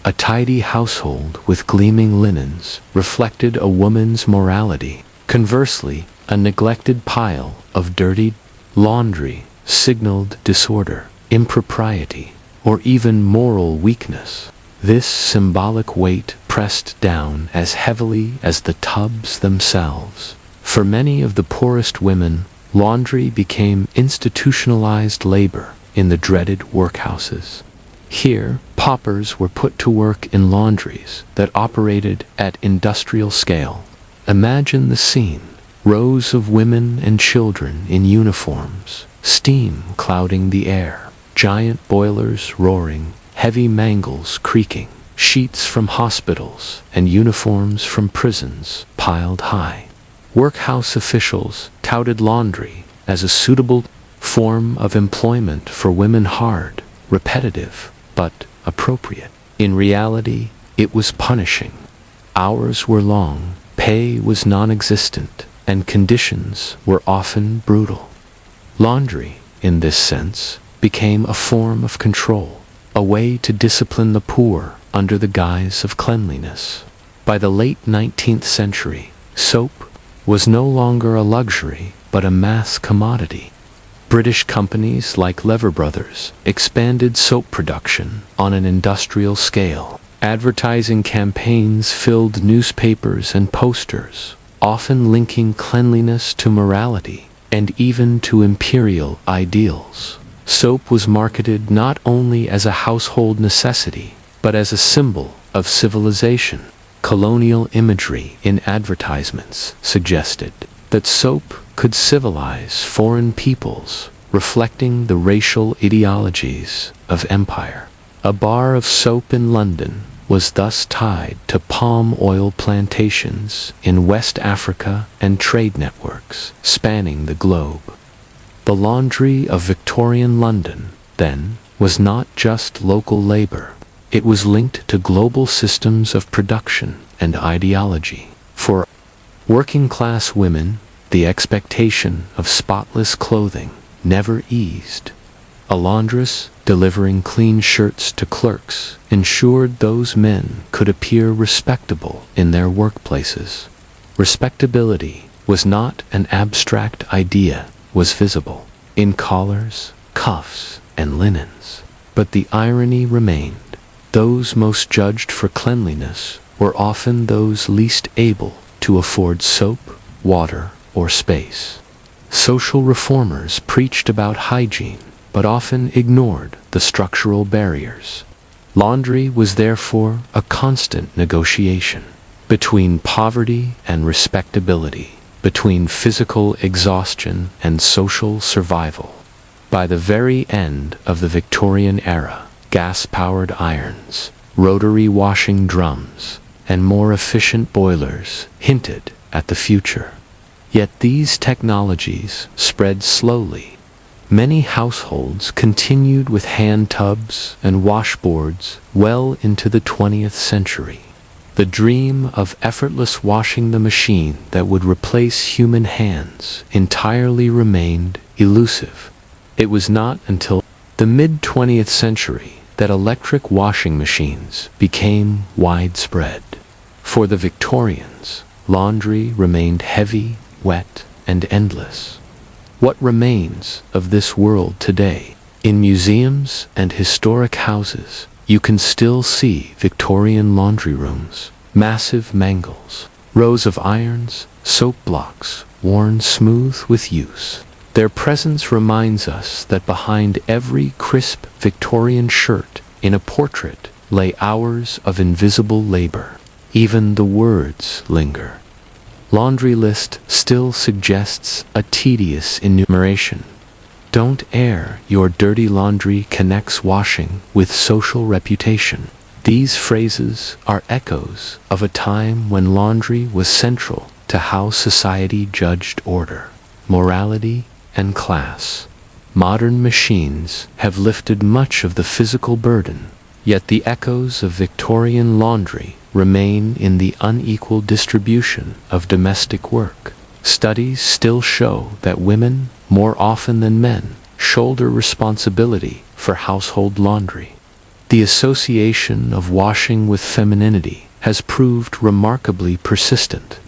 A tidy household with gleaming linens reflected a woman's morality. Conversely, a neglected pile of dirty laundry signaled disorder, impropriety, or even moral weakness. This symbolic weight pressed down as heavily as the tubs themselves. For many of the poorest women, laundry became institutionalized labor in the dreaded workhouses. Here, paupers were put to work in laundries that operated at industrial scale. Imagine the scene. Rows of women and children in uniforms, steam clouding the air, giant boilers roaring, heavy mangles creaking, sheets from hospitals and uniforms from prisons piled high. Workhouse officials touted laundry as a suitable form of employment for women, hard, repetitive, but appropriate. In reality, it was punishing. Hours were long, pay was non-existent, and conditions were often brutal. Laundry, in this sense, became a form of control, a way to discipline the poor under the guise of cleanliness. By the late 19th century, soap was no longer a luxury but a mass commodity. British companies like Lever Brothers expanded soap production on an industrial scale. Advertising campaigns filled newspapers and posters, often linking cleanliness to morality and even to imperial ideals. Soap was marketed not only as a household necessity, but as a symbol of civilization. Colonial imagery in advertisements suggested that soap could civilize foreign peoples, reflecting the racial ideologies of empire. A bar of soap in London was thus tied to palm oil plantations in West Africa and trade networks spanning the globe. The laundry of Victorian London, then, was not just local labor. It was linked to global systems of production and ideology. For working-class women, the expectation of spotless clothing never eased. A laundress delivering clean shirts to clerks ensured those men could appear respectable in their workplaces. Respectability was not an abstract idea, was visible in collars, cuffs, and linens. But the irony remained. Those most judged for cleanliness were often those least able to afford soap, water, or space. Social reformers preached about hygiene, but often ignored the structural barriers. Laundry was therefore a constant negotiation between poverty and respectability, between physical exhaustion and social survival. By the very end of the Victorian era, gas-powered irons, rotary washing drums, and more efficient boilers hinted at the future. Yet these technologies spread slowly. Many households continued with hand tubs and washboards well into the 20th century. The dream of effortless washing the machine that would replace human hands entirely remained elusive. It was not until the mid-20th century that electric washing machines became widespread. For the Victorians, laundry remained heavy, wet, and endless. What remains of this world today? In museums and historic houses, you can still see Victorian laundry rooms, massive mangles, rows of irons, soap blocks, worn smooth with use. Their presence reminds us that behind every crisp Victorian shirt in a portrait lay hours of invisible labor. Even the words linger. Laundry list still suggests a tedious enumeration. Don't air your dirty laundry connects washing with social reputation. These phrases are echoes of a time when laundry was central to how society judged order, morality, and class. Modern machines have lifted much of the physical burden, yet the echoes of Victorian laundry remain in the unequal distribution of domestic work. Studies still show that women, more often than men, shoulder responsibility for household laundry. The association of washing with femininity has proved remarkably persistent.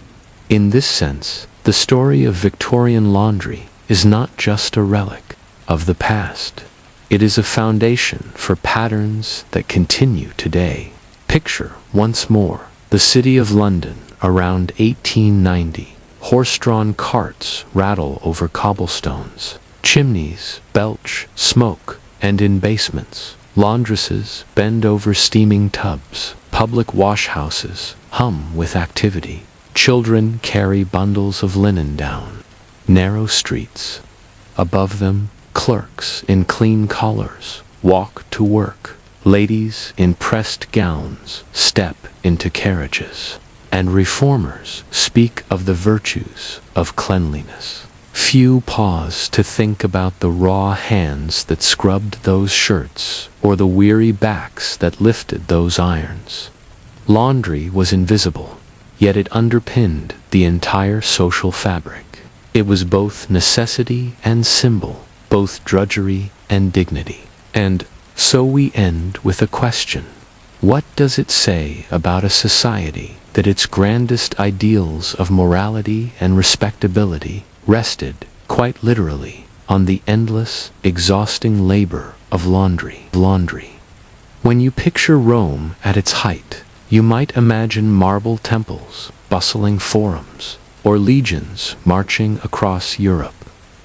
In this sense, the story of Victorian laundry is not just a relic of the past. It is a foundation for patterns that continue today. Picture, once more, the City of London around 1890. Horse-drawn carts rattle over cobblestones. Chimneys belch smoke, and in basements, laundresses bend over steaming tubs. Public washhouses hum with activity. Children carry bundles of linen down narrow streets. Above them, clerks in clean collars walk to work. Ladies in pressed gowns step into carriages. And reformers speak of the virtues of cleanliness. Few pause to think about the raw hands that scrubbed those shirts, or the weary backs that lifted those irons. Laundry was invisible, yet it underpinned the entire social fabric. It was both necessity and symbol, both drudgery and dignity. And so we end with a question. What does it say about a society that its grandest ideals of morality and respectability rested, quite literally, on the endless, exhausting labor of laundry? When you picture Rome at its height, you might imagine marble temples, bustling forums, or legions marching across Europe.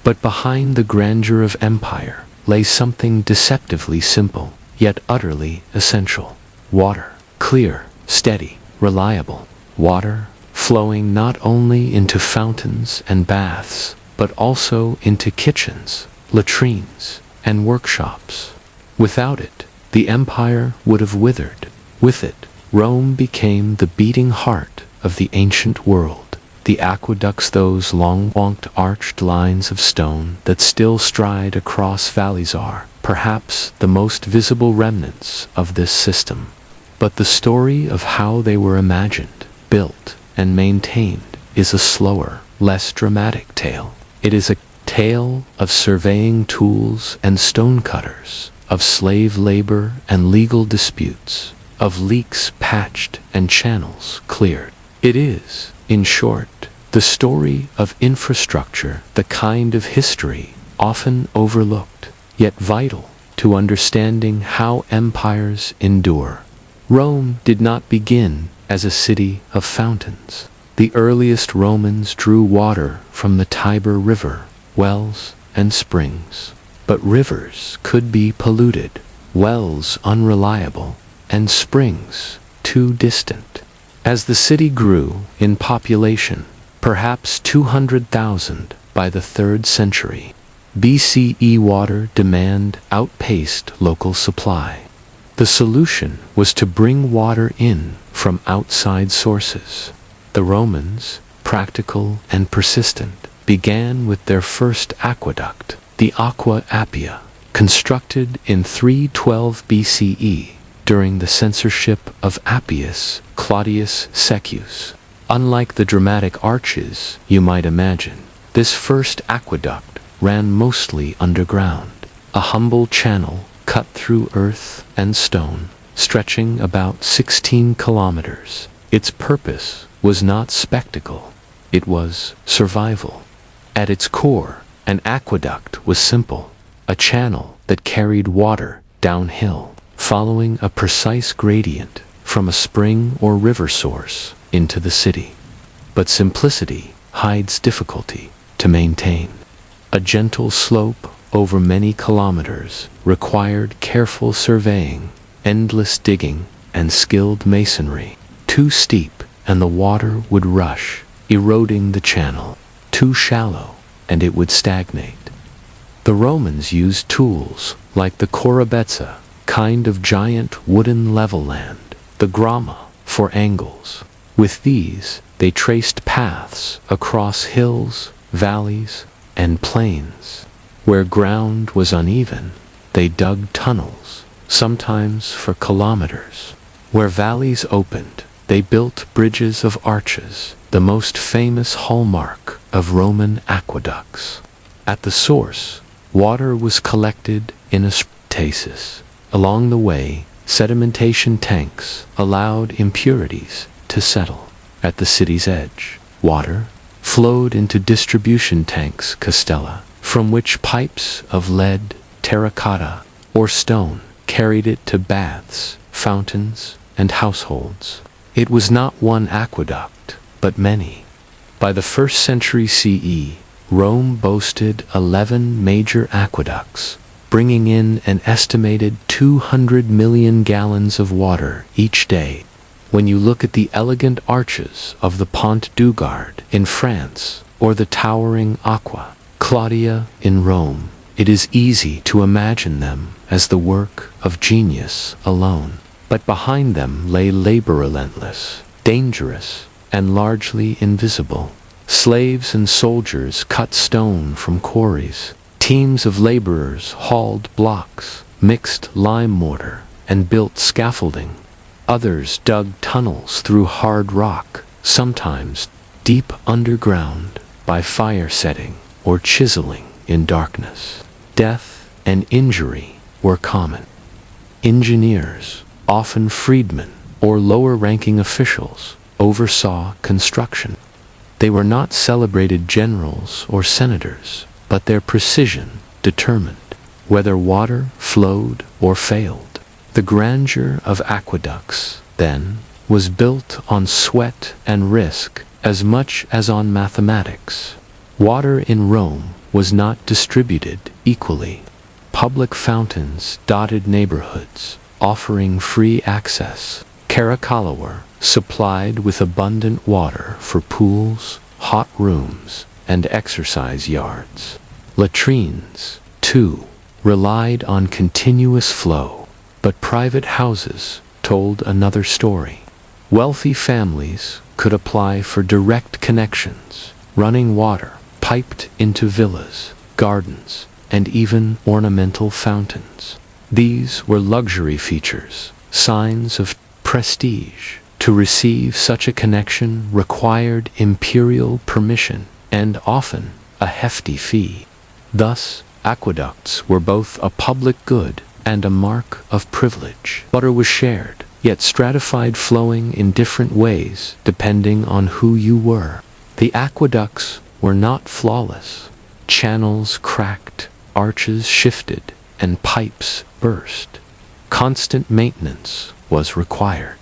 But behind the grandeur of empire lay something deceptively simple, yet utterly essential. Water, clear, steady, reliable. Water flowing not only into fountains and baths, but also into kitchens, latrines, and workshops. Without it, the empire would have withered. With it, Rome became the beating heart of the ancient world. The aqueducts, those long-walked arched lines of stone that still stride across valleys, are perhaps the most visible remnants of this system. But the story of how they were imagined, built, and maintained is a slower, less dramatic tale. It is a tale of surveying tools and stonecutters, of slave labor and legal disputes, of leaks patched and channels cleared. It is, in short, the story of infrastructure, the kind of history often overlooked, yet vital to understanding how empires endure. Rome did not begin as a city of fountains. The earliest Romans drew water from the Tiber River, wells, and springs. But rivers could be polluted, wells unreliable, and springs too distant. As the city grew in population, perhaps 200,000 by the 3rd century BCE, water demand outpaced local supply. The solution was to bring water in from outside sources. The Romans practical and persistent, began with their first aqueduct, the Aqua Appia, constructed in 312 BCE during the censorship of Appius Claudius Secus. Unlike the dramatic arches you might imagine, this first aqueduct ran mostly underground, a humble channel cut through earth and stone, stretching about 16 kilometers. Its purpose was not spectacle, it was survival. At its core, an aqueduct was simple, a channel that carried water downhill, following a precise gradient from a spring or river source into the city. But simplicity hides difficulty to maintain. A gentle slope over many kilometers required careful surveying, endless digging, and skilled masonry. Too steep, and the water would rush, eroding the channel. Too shallow, and it would stagnate. The Romans used tools like the corabezza, kind of giant wooden level land, the gramma for angles. With these, they traced paths across hills, valleys, and plains. Where ground was uneven, they dug tunnels, sometimes for kilometers. Where valleys opened, they built bridges of arches, the most famous hallmark of Roman aqueducts. At the source, water was collected in a stasis. Along the way, sedimentation tanks allowed impurities to settle. At the city's edge, water flowed into distribution tanks castella, from which pipes of lead, terracotta, or stone carried it to baths, fountains, and households. It was not one aqueduct, but many. By the 1st century CE, Rome boasted 11 major aqueducts, bringing in an estimated 200 million gallons of water each day. When you look at the elegant arches of the Pont du Gard in France or the towering Aqua Claudia in Rome, it is easy to imagine them as the work of genius alone. But behind them lay labor relentless, dangerous, and largely invisible. Slaves and soldiers cut stone from quarries. Teams of laborers hauled blocks, mixed lime mortar, and built scaffolding. Others dug tunnels through hard rock, sometimes deep underground, by fire setting or chiseling in darkness. Death and injury were common. Engineers, often freedmen or lower-ranking officials, oversaw construction. They were not celebrated generals or senators, but their precision determined whether water flowed or failed. The grandeur of aqueducts, then, was built on sweat and risk as much as on mathematics. Water in Rome was not distributed equally. Public fountains dotted neighborhoods, offering free access. Caracalla were supplied with abundant water for pools, hot rooms, and exercise yards. Latrines, too, relied on continuous flow, but private houses told another story. Wealthy families could apply for direct connections, running water piped into villas, gardens, and even ornamental fountains. These were luxury features, signs of prestige. To receive such a connection required imperial permission and often a hefty fee. Thus, aqueducts were both a public good and a mark of privilege. Water was shared, yet stratified, flowing in different ways depending on who you were. The aqueducts were not flawless. Channels cracked, arches shifted, and pipes burst. Constant maintenance was required.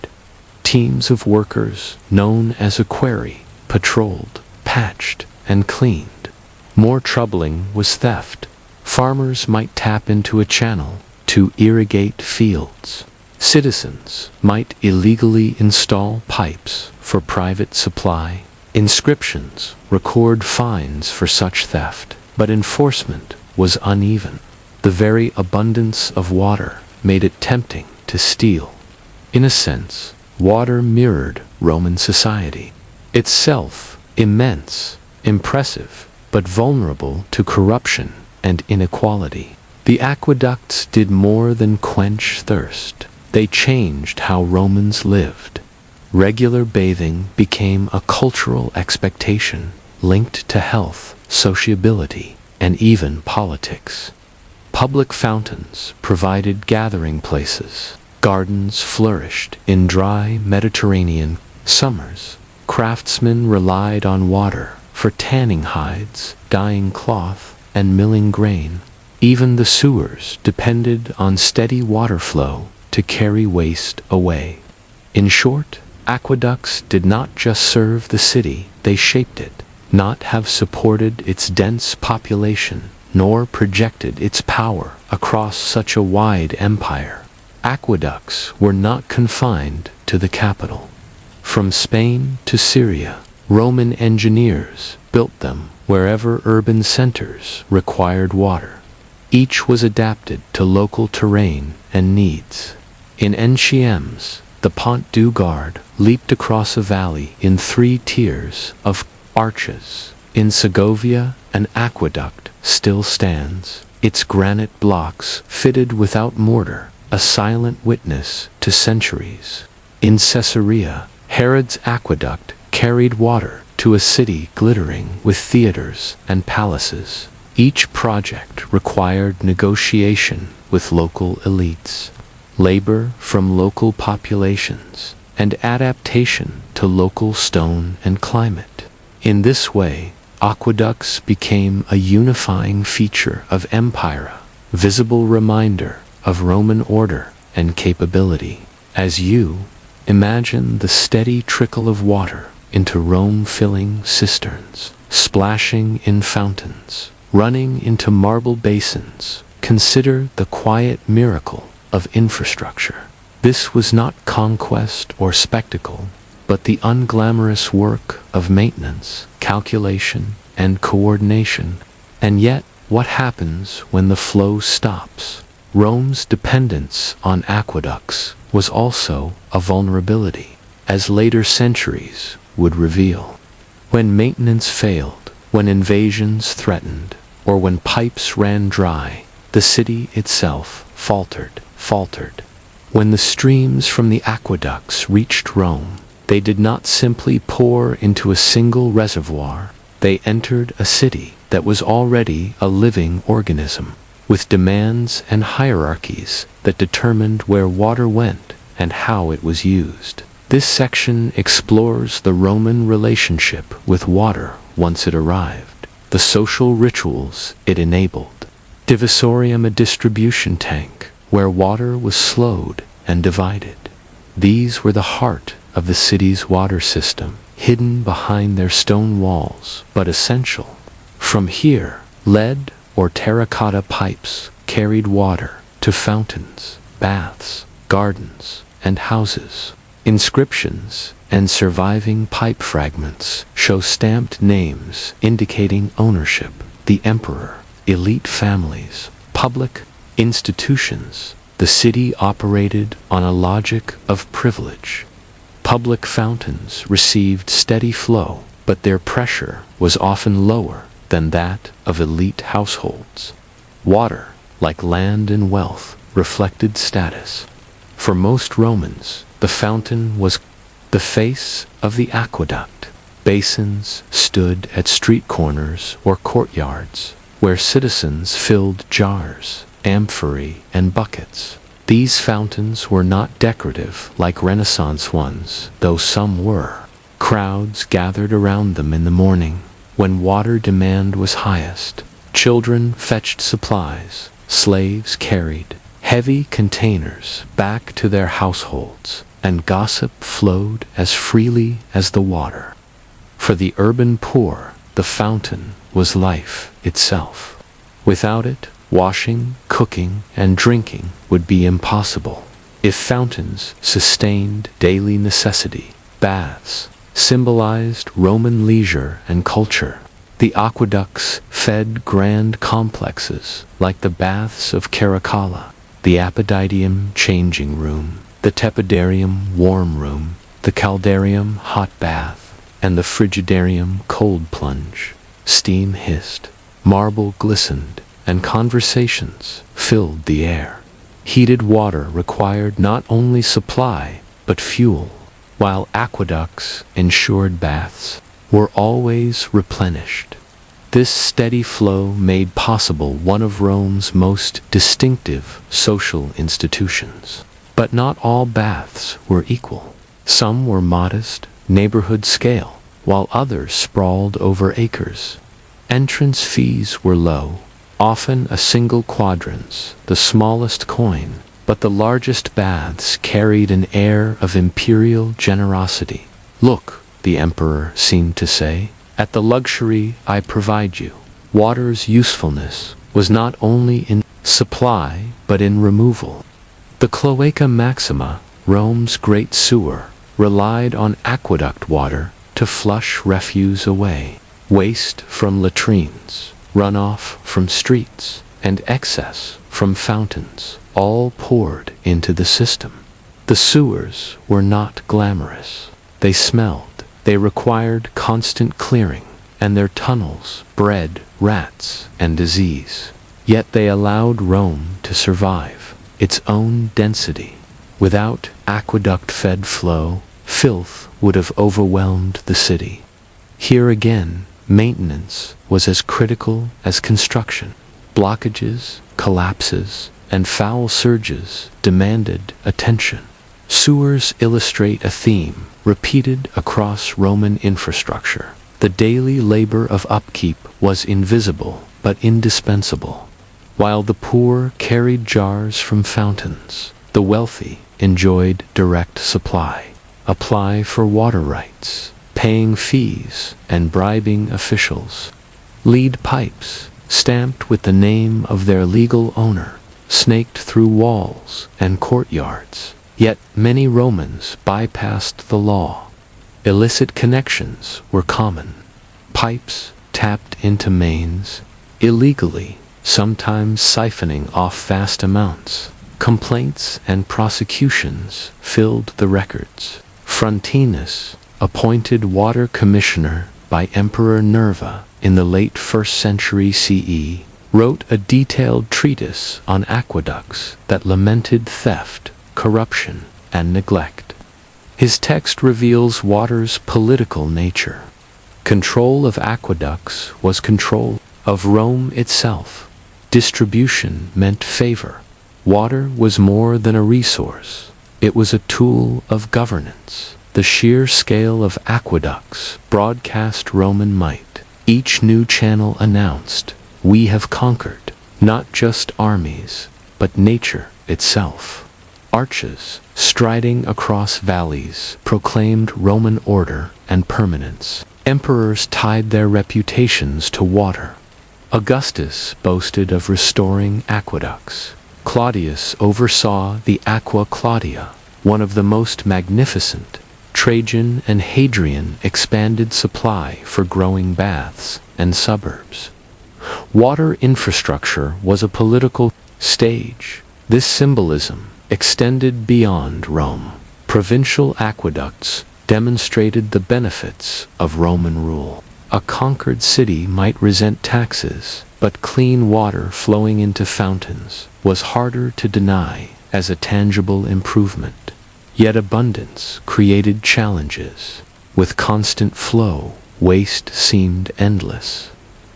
Teams of workers, known as a quarry, patrolled, patched, and cleaned. More troubling was theft. Farmers might tap into a channel to irrigate fields. Citizens might illegally install pipes for private supply. Inscriptions record fines for such theft, but enforcement was uneven. The very abundance of water made it tempting to steal. In a sense, water mirrored Roman society. Itself Immense, impressive, but vulnerable to corruption and inequality. The aqueducts did more than quench thirst. They changed how Romans lived. Regular bathing became a cultural expectation linked to health, sociability, and even politics. Public fountains provided gathering places. Gardens flourished in dry Mediterranean summers. Craftsmen relied on water for tanning hides, dyeing cloth, and milling grain. Even the sewers depended on steady water flow to carry waste away. In short, aqueducts did not just serve the city, they shaped it. Not have supported its dense population, nor projected its power across such a wide empire. Aqueducts were not confined to the capital. From Spain to Syria, Roman engineers built them wherever urban centers required water. Each was adapted to local terrain and needs. In Enciams, the Pont du Gard leaped across a valley in 3 tiers of arches. In Segovia, an aqueduct still stands, its granite blocks fitted without mortar, a silent witness to centuries. In Caesarea, Herod's aqueduct carried water to a city glittering with theaters and palaces. Each project required negotiation with local elites, labor from local populations, and adaptation to local stone and climate. In this way, aqueducts became a unifying feature of empire, visible reminder of Roman order and capability. As you imagine the steady trickle of water into Rome-filling cisterns, splashing in fountains, running into marble basins, consider the quiet miracle of infrastructure. This was not conquest or spectacle, but the unglamorous work of maintenance, calculation, and coordination. And yet, what happens when the flow stops? Rome's dependence on aqueducts was also a vulnerability, as later centuries would reveal. When maintenance failed, when invasions threatened, or when pipes ran dry, the city itself faltered. When the streams from the aqueducts reached Rome, they did not simply pour into a single reservoir. They entered a city that was already a living organism, with demands and hierarchies that determined where water went and how it was used. This section explores the Roman relationship with water once it arrived, the social rituals it enabled. Divisorium, a distribution tank, where water was slowed and divided. These were the heart of the city's water system, hidden behind their stone walls, but essential. From here, lead or terracotta pipes carried water to fountains, baths, gardens, and houses. Inscriptions and surviving pipe fragments show stamped names indicating ownership: the emperor, elite families, public institutions. The city operated on a logic of privilege. Public fountains received steady flow, but their pressure was often lower than that of elite households. Water, like land and wealth, reflected status. For most Romans, the fountain was the face of the aqueduct. Basins stood at street corners or courtyards, where citizens filled jars, amphorae, and buckets. These fountains were not decorative like Renaissance ones, though some were. Crowds gathered around them in the morning, when water demand was highest. Children fetched supplies, slaves carried heavy containers back to their households, and gossip flowed as freely as the water. For the urban poor, the fountain was life itself. Without it, washing, cooking, and drinking would be impossible. If fountains sustained daily necessity, baths symbolized Roman leisure and culture. The aqueducts fed grand complexes like the baths of Caracalla, the Apodidium changing room, the Tepidarium warm room, the Caldarium hot bath. and the frigidarium cold plunge. Steam hissed, marble glistened, and conversations filled the air. Heated water required not only supply, but fuel, while aqueducts ensured baths were always replenished. This steady flow made possible one of Rome's most distinctive social institutions. But not all baths were equal. Some were modest, neighborhood scale, while others sprawled over acres. Entrance fees were low, often a single quadrans, the smallest coin, but the largest baths carried an air of imperial generosity. "Look," the emperor seemed to say, "at the luxury I provide you." Water's usefulness was not only in supply, but in removal. The Cloaca Maxima, Rome's great sewer, relied on aqueduct water to flush refuse away. Waste from latrines, runoff from streets, and excess from fountains, all poured into the system. The sewers were not glamorous. They smelled, they required constant clearing, and their tunnels bred rats and disease. Yet they allowed Rome to survive its own density. Without aqueduct-fed flow, filth would have overwhelmed the city. Here again, maintenance was as critical as construction. Blockages, collapses, and foul surges demanded attention. Sewers illustrate a theme repeated across Roman infrastructure. The daily labor of upkeep was invisible but indispensable. While the poor carried jars from fountains, the wealthy enjoyed direct supply. Apply for water rights, paying fees, and bribing officials. Lead pipes, stamped with the name of their legal owner, snaked through walls and courtyards. Yet many Romans bypassed the law. Illicit connections were common. Pipes tapped into mains, illegally, sometimes siphoning off vast amounts. Complaints and prosecutions filled the records. Frontinus, appointed water commissioner by Emperor Nerva in the late 1st century CE, wrote a detailed treatise on aqueducts that lamented theft, corruption, and neglect. His text reveals water's political nature. Control of aqueducts was control of Rome itself. Distribution meant favor. Water was more than a resource. It was a tool of governance. The sheer scale of aqueducts broadcast Roman might. Each new channel announced, "We have conquered," not just armies, but nature itself. Arches, striding across valleys, proclaimed Roman order and permanence. Emperors tied their reputations to water. Augustus boasted of restoring aqueducts. Claudius oversaw the Aqua Claudia, one of the most magnificent. Trajan and Hadrian expanded supply for growing baths and suburbs. Water infrastructure was a political stage. This symbolism extended beyond Rome. Provincial aqueducts demonstrated the benefits of Roman rule. A conquered city might resent taxes, but clean water flowing into fountains was harder to deny as a tangible improvement. Yet abundance created challenges. With constant flow, waste seemed endless.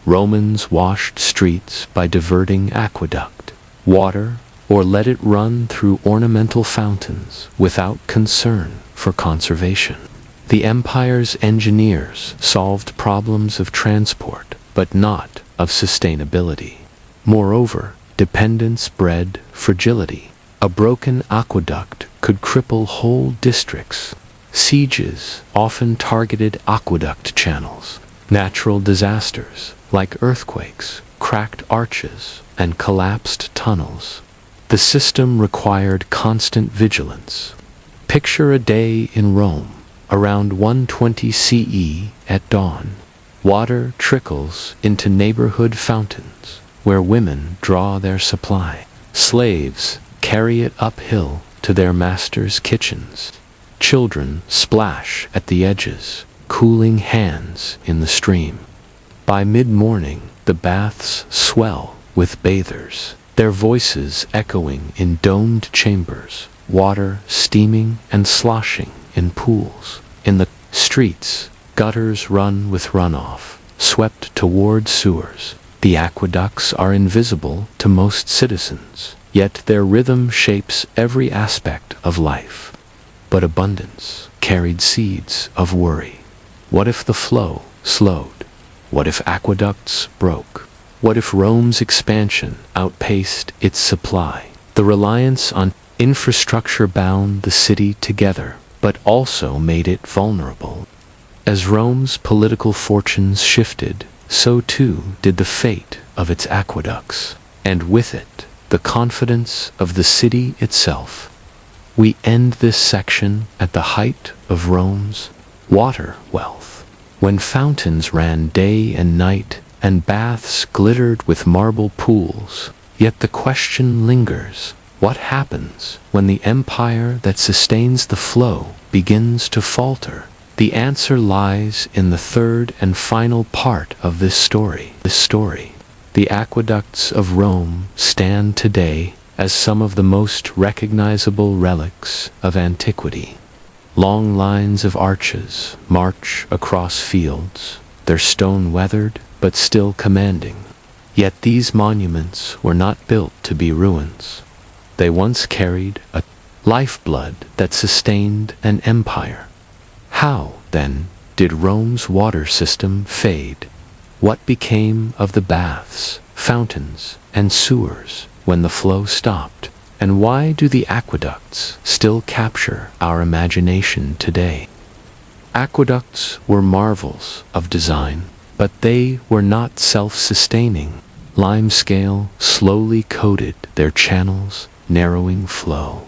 Romans washed streets by diverting aqueduct water or let it run through ornamental fountains without concern for conservation. The empire's engineers solved problems of transport, but not of sustainability. Moreover, dependence bred fragility. A broken aqueduct could cripple whole districts. Sieges often targeted aqueduct channels. Natural disasters, like earthquakes, cracked arches, and collapsed tunnels. The system required constant vigilance. Picture a day in Rome, around 120 CE at dawn. Water trickles into neighborhood fountains, where women draw their supply. Slaves carry it uphill to their masters' kitchens. Children splash at the edges, cooling hands in the stream. By mid-morning, the baths swell with bathers, their voices echoing in domed chambers, water steaming and sloshing in pools. In the streets, gutters run with runoff, swept toward sewers. The aqueducts are invisible to most citizens, yet their rhythm shapes every aspect of life. But abundance carried seeds of worry. What if the flow slowed? What if aqueducts broke? What if Rome's expansion outpaced its supply? The reliance on infrastructure bound the city together, but also made it vulnerable. As Rome's political fortunes shifted, so too did the fate of its aqueducts, and with it, the confidence of the city itself. We end this section at the height of Rome's water wealth, when fountains ran day and night, and baths glittered with marble pools. Yet the question lingers: what happens when the empire that sustains the flow begins to falter? The answer lies in the third and final part of this story. The aqueducts of Rome stand today as some of the most recognizable relics of antiquity. Long lines of arches march across fields, their stone weathered but still commanding. Yet these monuments were not built to be ruins. They once carried a lifeblood that sustained an empire. How, then, did Rome's water system fade? What became of the baths, fountains, and sewers when the flow stopped? And why do the aqueducts still capture our imagination today? Aqueducts were marvels of design, but they were not self-sustaining. Limescale slowly coated their channels, narrowing flow.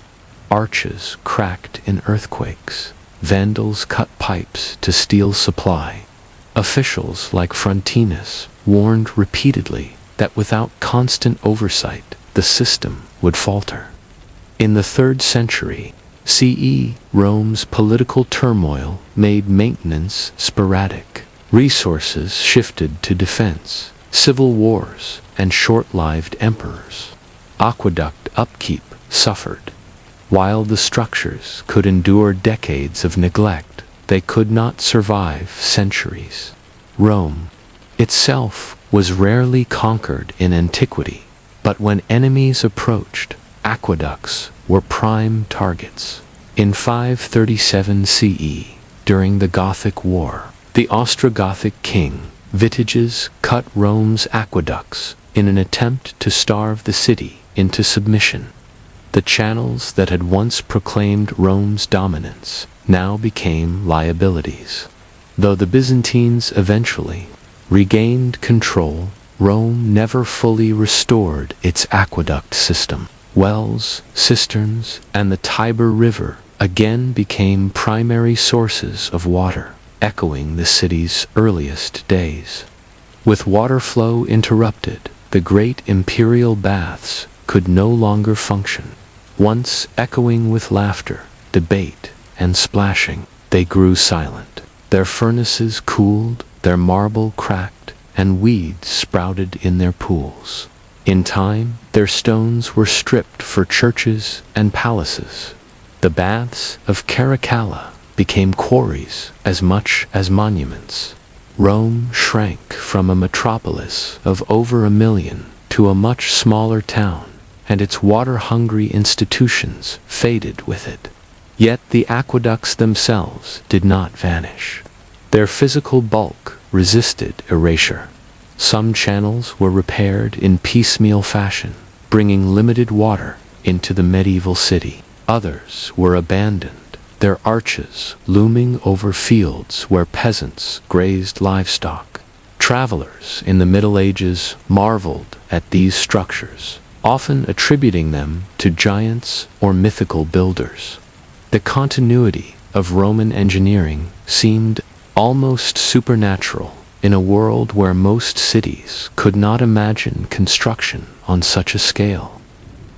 Arches cracked in earthquakes. Vandals cut pipes to steal supply. Officials like Frontinus warned repeatedly that without constant oversight, the system would falter. In the 3rd century CE, Rome's political turmoil made maintenance sporadic. Resources shifted to defense, civil wars, and short-lived emperors. Aqueduct upkeep suffered. While the structures could endure decades of neglect, they could not survive centuries. Rome itself was rarely conquered in antiquity, but when enemies approached, aqueducts were prime targets. In 537 CE, during the Gothic War, the Ostrogothic king Vitiges cut Rome's aqueducts in an attempt to starve the city into submission. The channels that had once proclaimed Rome's dominance now became liabilities. Though the Byzantines eventually regained control, Rome never fully restored its aqueduct system. Wells, cisterns, and the Tiber River again became primary sources of water, echoing the city's earliest days. With water flow interrupted, the great imperial baths could no longer function. Once echoing with laughter, debate, and splashing, they grew silent. Their furnaces cooled, their marble cracked, and weeds sprouted in their pools. In time, their stones were stripped for churches and palaces. The baths of Caracalla became quarries as much as monuments. Rome shrank from a metropolis of over 1 million to a much smaller town, and its water-hungry institutions faded with it. Yet the aqueducts themselves did not vanish. Their physical bulk resisted erasure. Some channels were repaired in piecemeal fashion, bringing limited water into the medieval city. Others were abandoned, their arches looming over fields where peasants grazed livestock. Travelers in the Middle Ages marveled at these structures, often attributing them to giants or mythical builders. The continuity of Roman engineering seemed almost supernatural in a world where most cities could not imagine construction on such a scale.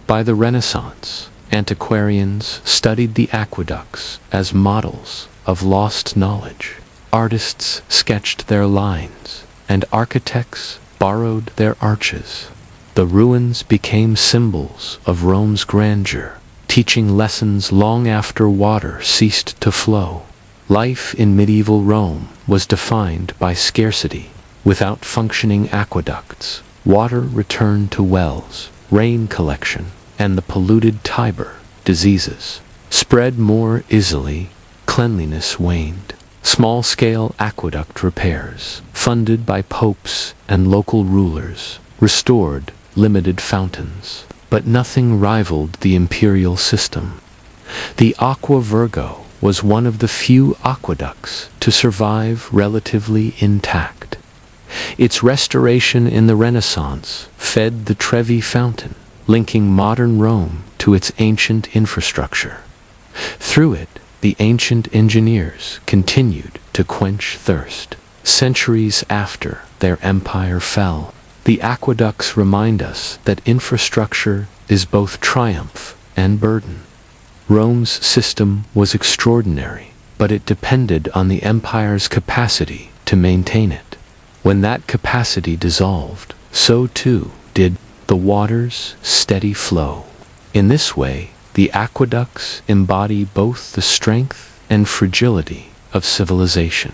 By the Renaissance, antiquarians studied the aqueducts as models of lost knowledge. Artists sketched their lines, and architects borrowed their arches. The ruins became symbols of Rome's grandeur, teaching lessons long after water ceased to flow. Life in medieval Rome was defined by scarcity. Without functioning aqueducts, water returned to wells, rain collection, and the polluted Tiber, diseases spread more easily, cleanliness waned. Small-scale aqueduct repairs, funded by popes and local rulers, restored limited fountains, but nothing rivaled the imperial system. The Aqua Virgo was one of the few aqueducts to survive relatively intact. Its restoration in the Renaissance fed the Trevi Fountain, linking modern Rome to its ancient infrastructure. Through it, the ancient engineers continued to quench thirst. Centuries after their empire fell, the aqueducts remind us that infrastructure is both triumph and burden. Rome's system was extraordinary, but it depended on the empire's capacity to maintain it. When that capacity dissolved, so too did the water's steady flow. In this way, the aqueducts embody both the strength and fragility of civilization.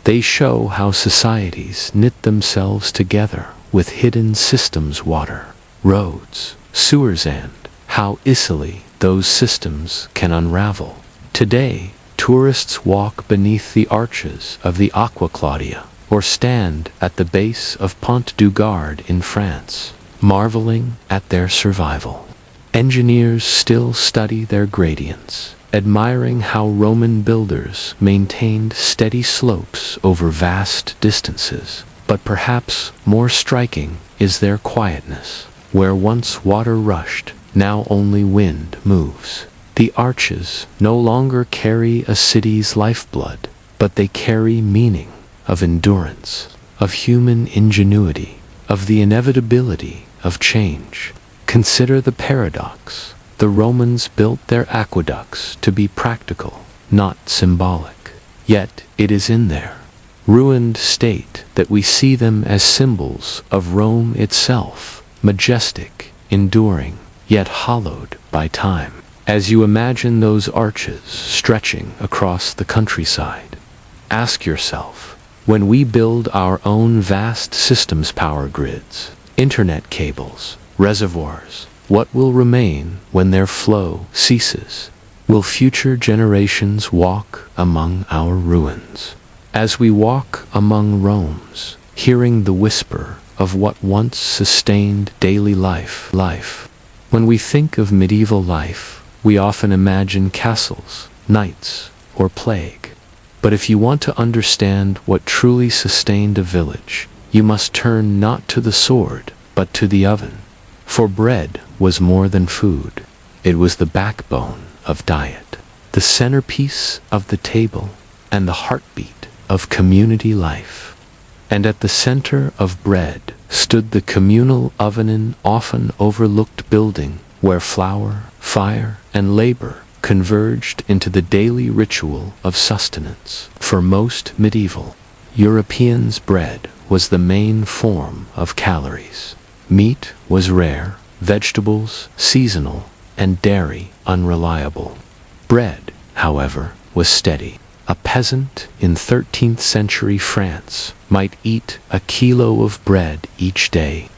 They show how societies knit themselves together with hidden systems: water, roads, sewers, and how easily those systems can unravel. Today, tourists walk beneath the arches of the Aqua Claudia or stand at the base of Pont du Gard in France, marveling at their survival. Engineers still study their gradients, admiring how Roman builders maintained steady slopes over vast distances. But perhaps more striking is their quietness. Where once water rushed, now only wind moves. The arches no longer carry a city's lifeblood, but they carry meaning of endurance, of human ingenuity, of the inevitability of change. Consider the paradox. The Romans built their aqueducts to be practical, not symbolic. Yet it is in their ruined state that we see them as symbols of Rome itself, majestic, enduring, yet hollowed by time. As you imagine those arches stretching across the countryside, ask yourself, when we build our own vast systems, power grids, internet cables, reservoirs, what will remain when their flow ceases? Will future generations walk among our ruins? As we walk among Rome's, hearing the whisper of what once sustained daily life. When we think of medieval life, we often imagine castles, knights, or plague. But if you want to understand what truly sustained a village, you must turn not to the sword, but to the oven. For bread was more than food. It was the backbone of diet, the centerpiece of the table, and the heartbeat of community life. And at the center of bread stood the communal oven, an often overlooked building where flour, fire, and labor converged into the daily ritual of sustenance. For most medieval Europeans, bread was the main form of calories. Meat was rare, vegetables seasonal, and dairy unreliable. Bread, however, was steady. A peasant in 13th century France might eat a kilo of bread each day.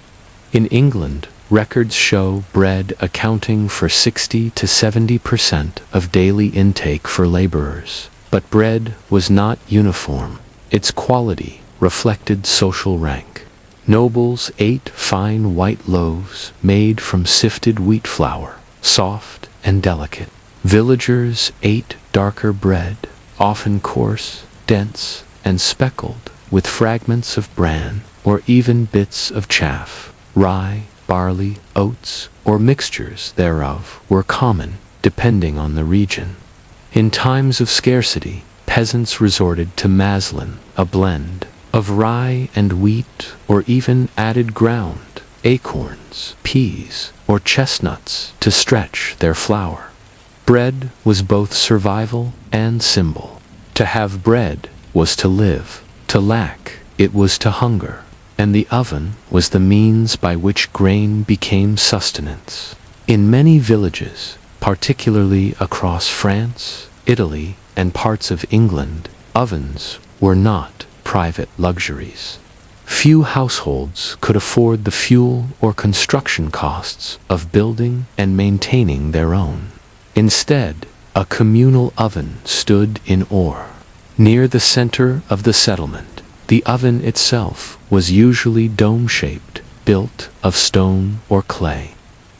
In England, records show bread accounting for 60 to 70% of daily intake for laborers. But bread was not uniform. Its quality reflected social rank. Nobles ate fine white loaves made from sifted wheat flour, soft and delicate. Villagers ate darker bread, often coarse, dense, and speckled with fragments of bran or even bits of chaff. Rye, barley, oats, or mixtures thereof were common, depending on the region. In times of scarcity, peasants resorted to maslin, a blend of rye and wheat, or even added ground acorns, peas, or chestnuts to stretch their flour. Bread was both survival and symbol. To have bread was to live, to lack, it was to hunger, and the oven was the means by which grain became sustenance. In many villages, particularly across France, Italy, and parts of England, ovens were not private luxuries. Few households could afford the fuel or construction costs of building and maintaining their own. Instead, a communal oven stood in ore. Near the center of the settlement, the oven itself was usually dome-shaped, built of stone or clay.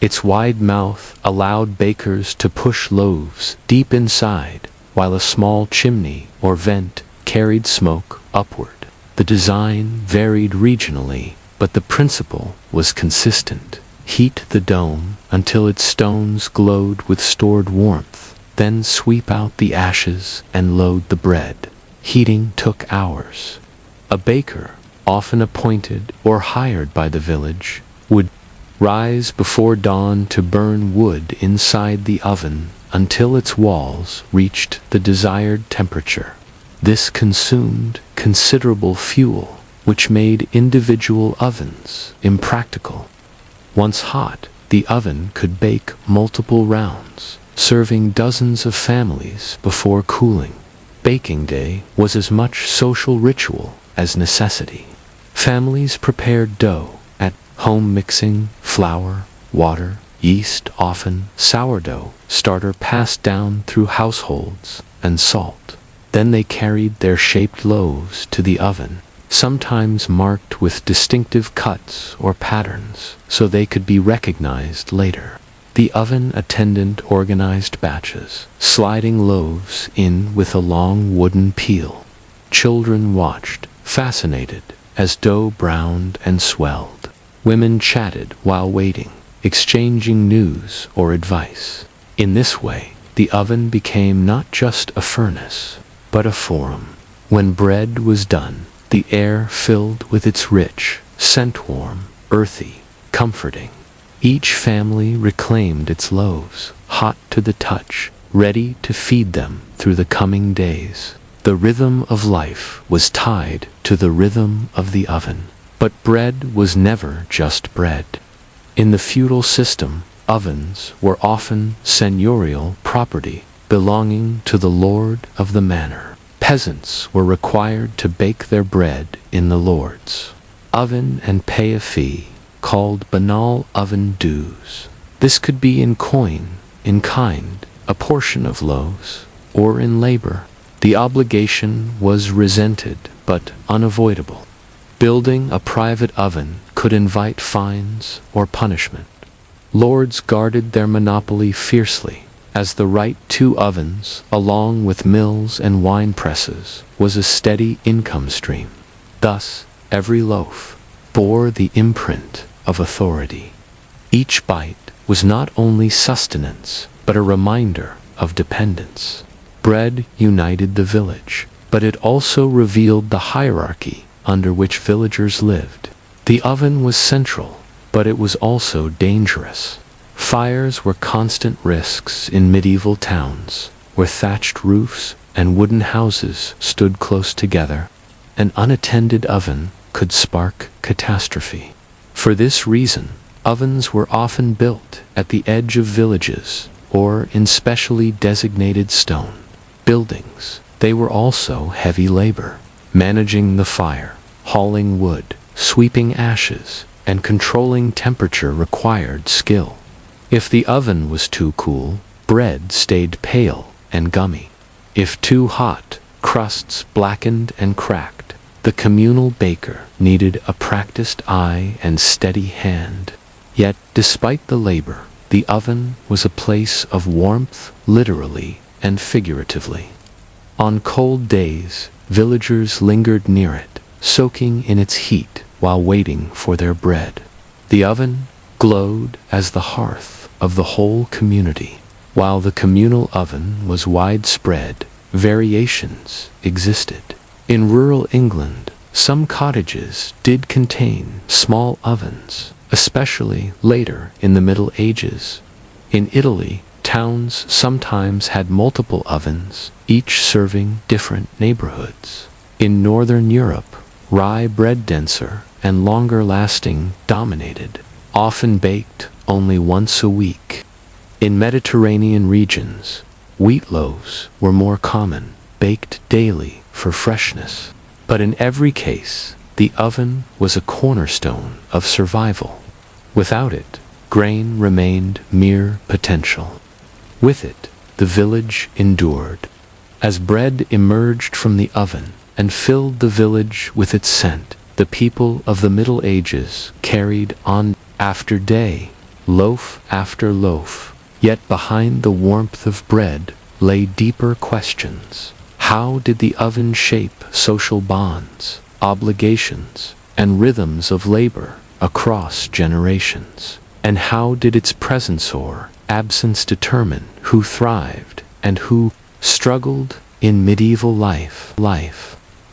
Its wide mouth allowed bakers to push loaves deep inside, while a small chimney or vent carried smoke upward. The design varied regionally, but the principle was consistent. Heat the dome until its stones glowed with stored warmth, then sweep out the ashes and load the bread. Heating took hours. A baker, often appointed or hired by the village, would rise before dawn to burn wood inside the oven until its walls reached the desired temperature. This consumed considerable fuel, which made individual ovens impractical. Once hot, the oven could bake multiple rounds, serving dozens of families before cooling. Baking day was as much social ritual as necessity. Families prepared dough at home, mixing flour, water, yeast, often sourdough starter passed down through households, and salt. Then they carried their shaped loaves to the oven, sometimes marked with distinctive cuts or patterns, so they could be recognized later. The oven attendant organized batches, sliding loaves in with a long wooden peel. Children watched, fascinated, as dough browned and swelled. Women chatted while waiting, exchanging news or advice. In this way, the oven became not just a furnace, but a forum. When bread was done, the air filled with its rich, scent-warm, earthy, comforting. Each family reclaimed its loaves, hot to the touch, ready to feed them through the coming days. The rhythm of life was tied to the rhythm of the oven. But bread was never just bread. In the feudal system, ovens were often seigneurial property, belonging to the lord of the manor. Peasants were required to bake their bread in the lord's oven and pay a fee, called banal oven dues. This could be in coin, in kind, a portion of loaves, or in labor. The obligation was resented, but unavoidable. Building a private oven could invite fines or punishment. Lords guarded their monopoly fiercely, as the right to ovens, along with mills and wine presses, was a steady income stream. Thus, every loaf bore the imprint of authority. Each bite was not only sustenance, but a reminder of dependence. Bread united the village, but it also revealed the hierarchy under which villagers lived. The oven was central, but it was also dangerous. Fires were constant risks in medieval towns, where thatched roofs and wooden houses stood close together. An unattended oven could spark catastrophe. For this reason, ovens were often built at the edge of villages or in specially designated stone buildings. They were also heavy labor, managing the fire, hauling wood, sweeping ashes, and controlling temperature required skill. If the oven was too cool, bread stayed pale and gummy. If too hot, crusts blackened and cracked. The communal baker needed a practiced eye and steady hand. Yet, despite the labor, the oven was a place of warmth, literally and figuratively. On cold days, villagers lingered near it, soaking in its heat while waiting for their bread. The oven glowed as the hearth of the whole community. While the communal oven was widespread, variations existed. In rural England, some cottages did contain small ovens, especially later in the Middle Ages. In Italy, towns sometimes had multiple ovens, each serving different neighborhoods. In Northern Europe, rye bread, denser and longer lasting, dominated, often baked only once a week. In Mediterranean regions, wheat loaves were more common, baked daily for freshness. But in every case, the oven was a cornerstone of survival. Without it, grain remained mere potential. With it, the village endured. As bread emerged from the oven and filled the village with its scent, the people of the Middle Ages carried on after day, loaf after loaf. Yet behind the warmth of bread lay deeper questions. How did the oven shape social bonds, obligations, and rhythms of labor across generations? And how did its presence or absence determine who thrived and who struggled in medieval life?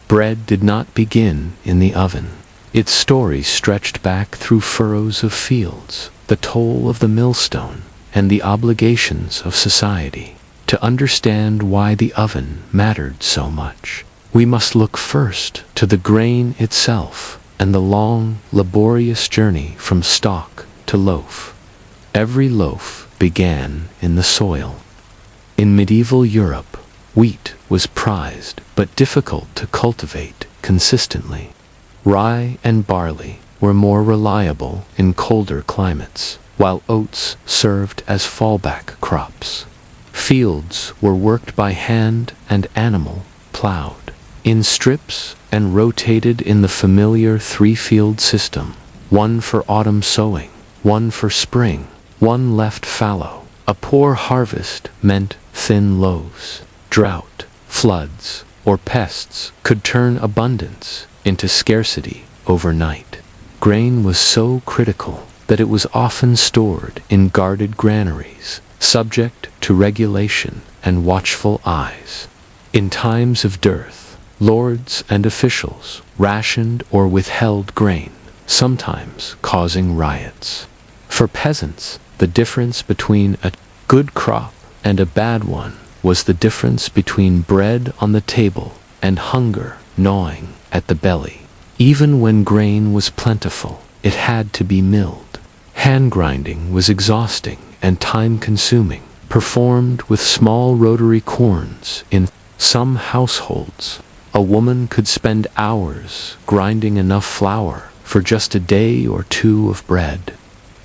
Bread did not begin in the oven. Its story stretched back through furrows of fields, the toll of the millstone, and the obligations of society. To understand why the oven mattered so much, we must look first to the grain itself and the long, laborious journey from stalk to loaf. Every loaf began in the soil. In medieval Europe, wheat was prized but difficult to cultivate consistently. Rye and barley were more reliable in colder climates, while oats served as fallback crops. Fields were worked by hand and animal, plowed in strips and rotated in the familiar three-field system, one for autumn sowing, one for spring, one left fallow. A poor harvest meant thin loaves. Drought, floods, or pests could turn abundance into scarcity overnight. Grain was so critical that it was often stored in guarded granaries, subject to regulation and watchful eyes. In times of dearth, lords and officials rationed or withheld grain, sometimes causing riots. For peasants, the difference between a good crop and a bad one was the difference between bread on the table and hunger gnawing at the belly. Even when grain was plentiful, it had to be milled. Hand grinding was exhausting and time-consuming, performed with small rotary querns. In some households, a woman could spend hours grinding enough flour for just a day or two of bread.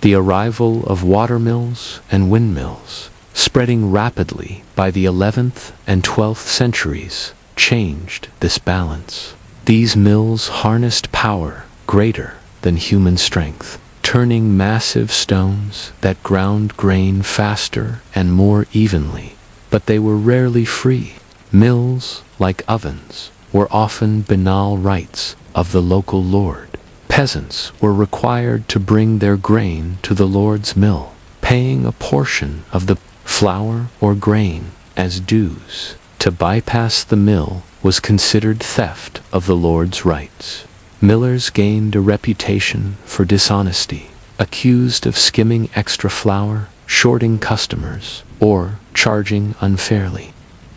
The arrival of watermills and windmills, spreading rapidly by the 11th and 12th centuries, changed this balance. These mills harnessed power greater than human strength, turning massive stones that ground grain faster and more evenly. But they were rarely free. Mills, like ovens, were often banal rights of the local lord. Peasants were required to bring their grain to the lord's mill, paying a portion of the flour or grain as dues. To bypass the mill was considered theft of the lord's rights. Millers gained a reputation for dishonesty, accused of skimming extra flour, shorting customers, or charging unfairly.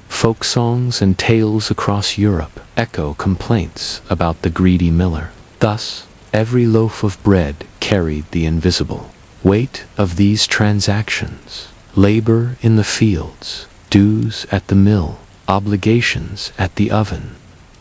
Folk songs and tales across Europe echo complaints about the greedy miller. Thus, every loaf of bread carried the invisible weight of these transactions: labor in the fields, dues at the mill, obligations at the oven.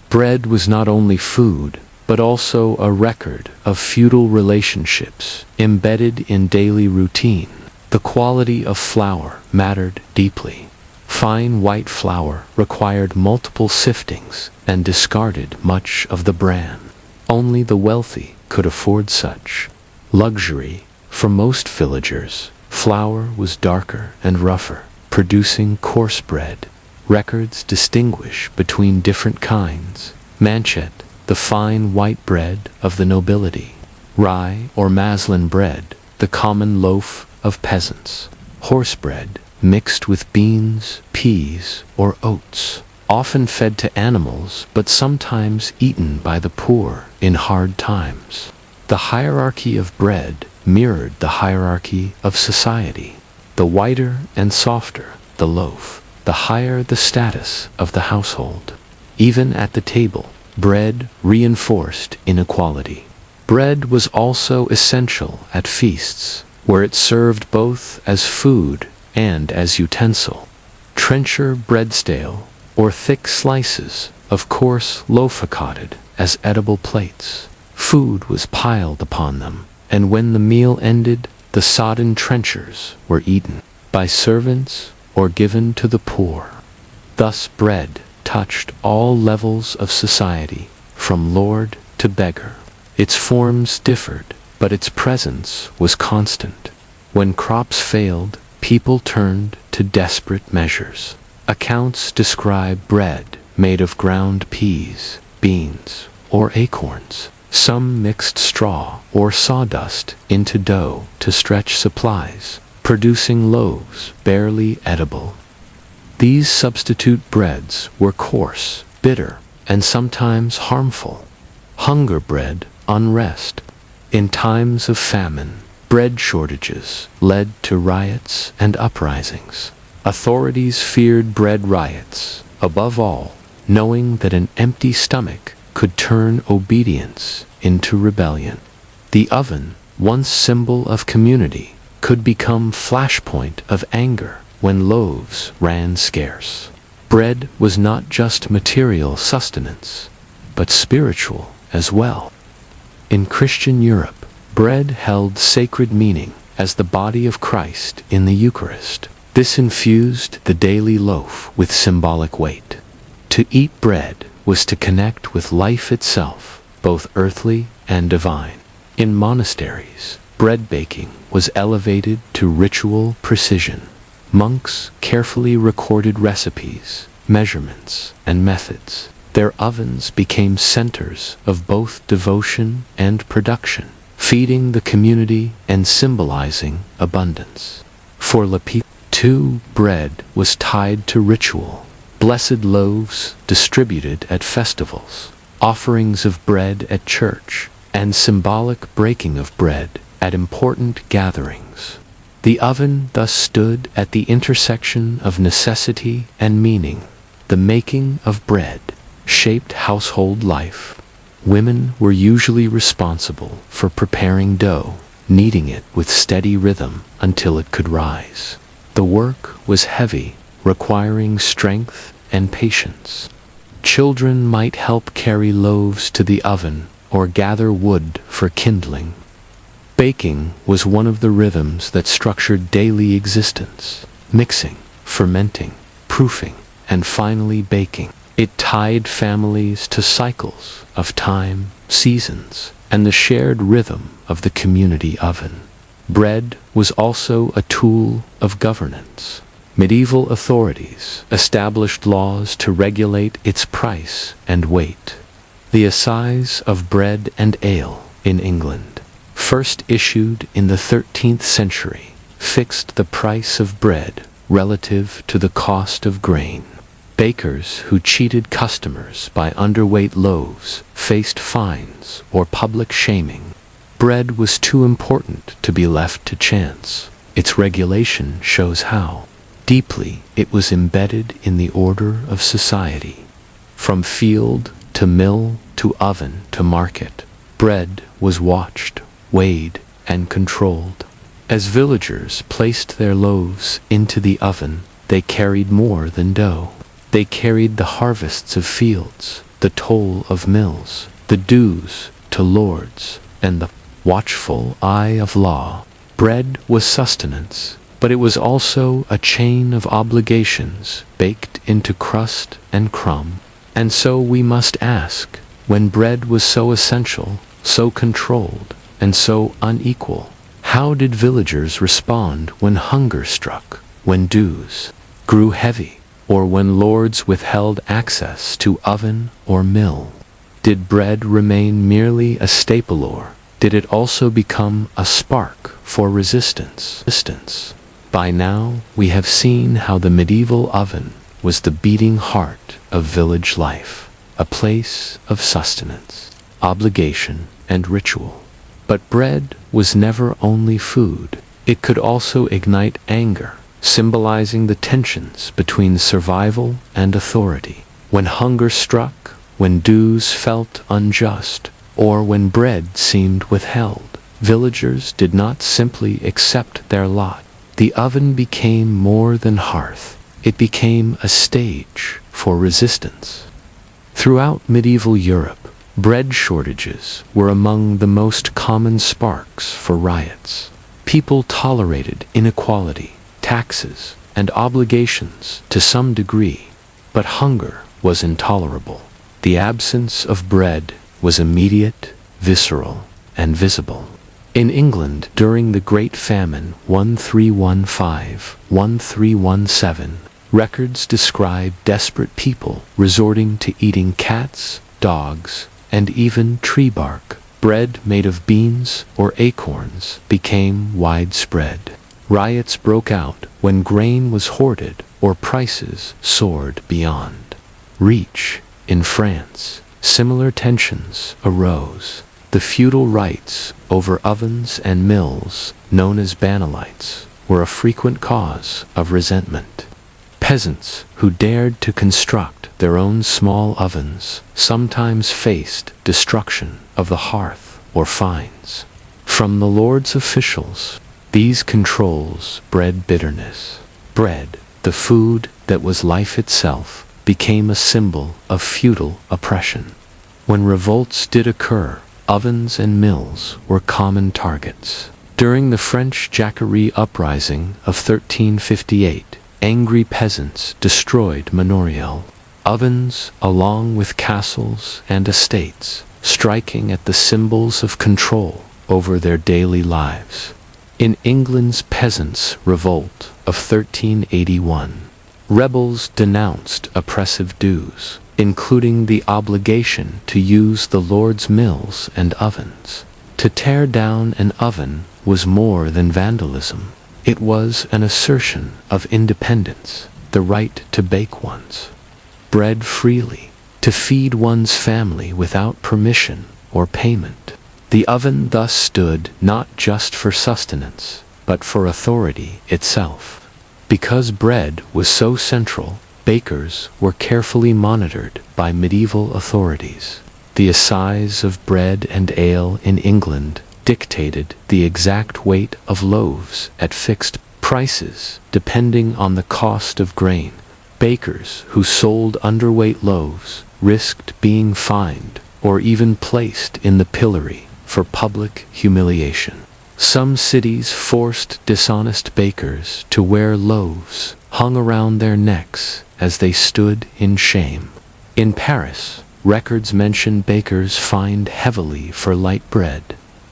Bread was not only food, but also a record of feudal relationships embedded in daily routine. The quality of flour mattered deeply. Fine white flour required multiple siftings and discarded much of the bran. Only the wealthy could afford such luxury. For most villagers, flour was darker and rougher, producing coarse bread. Records distinguish between different kinds: manchet, the fine white bread of the nobility; rye or maslin bread, the common loaf of peasants; horse bread, mixed with beans, peas, or oats, often fed to animals but sometimes eaten by the poor in hard times. The hierarchy of bread mirrored the hierarchy of society. The whiter and softer the loaf, the higher the status of the household. Even at the table, bread reinforced inequality. Bread was also essential at feasts, where it served both as food and as utensil. Trencher breadstale, or thick slices of coarse loaf accounted as edible plates. Food was piled upon them, and when the meal ended, the sodden trenchers were eaten by servants or given to the poor. Thus bread touched all levels of society, from lord to beggar. Its forms differed, but its presence was constant. When crops failed, people turned to desperate measures. Accounts describe bread made of ground peas, beans, or acorns. Some mixed straw or sawdust into dough to stretch supplies, producing loaves barely edible. These substitute breads were coarse, bitter, and sometimes harmful. Hunger bred unrest. In times of famine, bread shortages led to riots and uprisings. Authorities feared bread riots, above all, knowing that an empty stomach could turn obedience into rebellion. The oven, once symbol of community, could become flashpoint of anger when loaves ran scarce. Bread was not just material sustenance, but spiritual as well. In Christian Europe, bread held sacred meaning as the body of Christ in the Eucharist. This infused the daily loaf with symbolic weight. To eat bread was to connect with life itself, both earthly and divine. In monasteries, bread baking was elevated to ritual precision. Monks carefully recorded recipes, measurements, and methods. Their ovens became centers of both devotion and production, feeding the community and symbolizing abundance. For Le People, too, bread was tied to ritual. Blessed loaves distributed at festivals, offerings of bread at church, and symbolic breaking of bread at important gatherings. The oven thus stood at the intersection of necessity and meaning. The making of bread shaped household life. Women were usually responsible for preparing dough, kneading it with steady rhythm until it could rise. The work was heavy, requiring strength and patience. Children might help carry loaves to the oven or gather wood for kindling. Baking was one of the rhythms that structured daily existence, mixing, fermenting, proofing, and finally baking. It tied families to cycles of time, seasons, and the shared rhythm of the community oven. Bread was also a tool of governance. Medieval authorities established laws to regulate its price and weight. The Assize of Bread and Ale in England, first issued in the 13th century, fixed the price of bread relative to the cost of grain. Bakers who cheated customers by underweight loaves faced fines or public shaming. Bread was too important to be left to chance. Its regulation shows how deeply it was embedded in the order of society. From field to mill to oven to market, bread was watched, weighed, and controlled. As villagers placed their loaves into the oven, they carried more than dough. They carried the harvests of fields, the toll of mills, the dues to lords, and the watchful eye of law. Bread was sustenance, but it was also a chain of obligations baked into crust and crumb. And so we must ask, when bread was so essential, so controlled, and so unequal, how did villagers respond when hunger struck, when dues grew heavy, or when lords withheld access to oven or mill? Did bread remain merely a staple, or did it also become a spark for resistance? By now, we have seen how the medieval oven was the beating heart of village life, a place of sustenance, obligation, and ritual. But bread was never only food. It could also ignite anger, symbolizing the tensions between survival and authority. When hunger struck, when dues felt unjust, or when bread seemed withheld, villagers did not simply accept their lot. The oven became more than hearth. It became a stage for resistance. Throughout medieval Europe, bread shortages were among the most common sparks for riots. People tolerated inequality, taxes, and obligations to some degree, but hunger was intolerable. The absence of bread was immediate, visceral, and visible. In England, during the Great Famine 1315-1317, records describe desperate people resorting to eating cats, dogs, and even tree bark. Bread made of beans or acorns became widespread. Riots broke out when grain was hoarded or prices soared beyond reach. In France, similar tensions arose. The feudal rights over ovens and mills, known as banalites, were a frequent cause of resentment. Peasants who dared to construct their own small ovens sometimes faced destruction of the hearth or fines. From the lord's officials, these controls bred bitterness. Bread, the food that was life itself, became a symbol of feudal oppression. When revolts did occur, ovens and mills were common targets. During the French Jacquerie Uprising of 1358, angry peasants destroyed manorial ovens along with castles and estates, striking at the symbols of control over their daily lives. In England's Peasants' Revolt of 1381, rebels denounced oppressive dues, including the obligation to use the lord's mills and ovens. To tear down an oven was more than vandalism. It was an assertion of independence, the right to bake one's bread freely, to feed one's family without permission or payment. The oven thus stood not just for sustenance, but for authority itself. Because bread was so central, bakers were carefully monitored by medieval authorities. The assize of bread and ale in England dictated the exact weight of loaves at fixed prices depending on the cost of grain. Bakers who sold underweight loaves risked being fined or even placed in the pillory for public humiliation. Some cities forced dishonest bakers to wear loaves hung around their necks as they stood in shame. In Paris, records mention bakers fined heavily for light bread.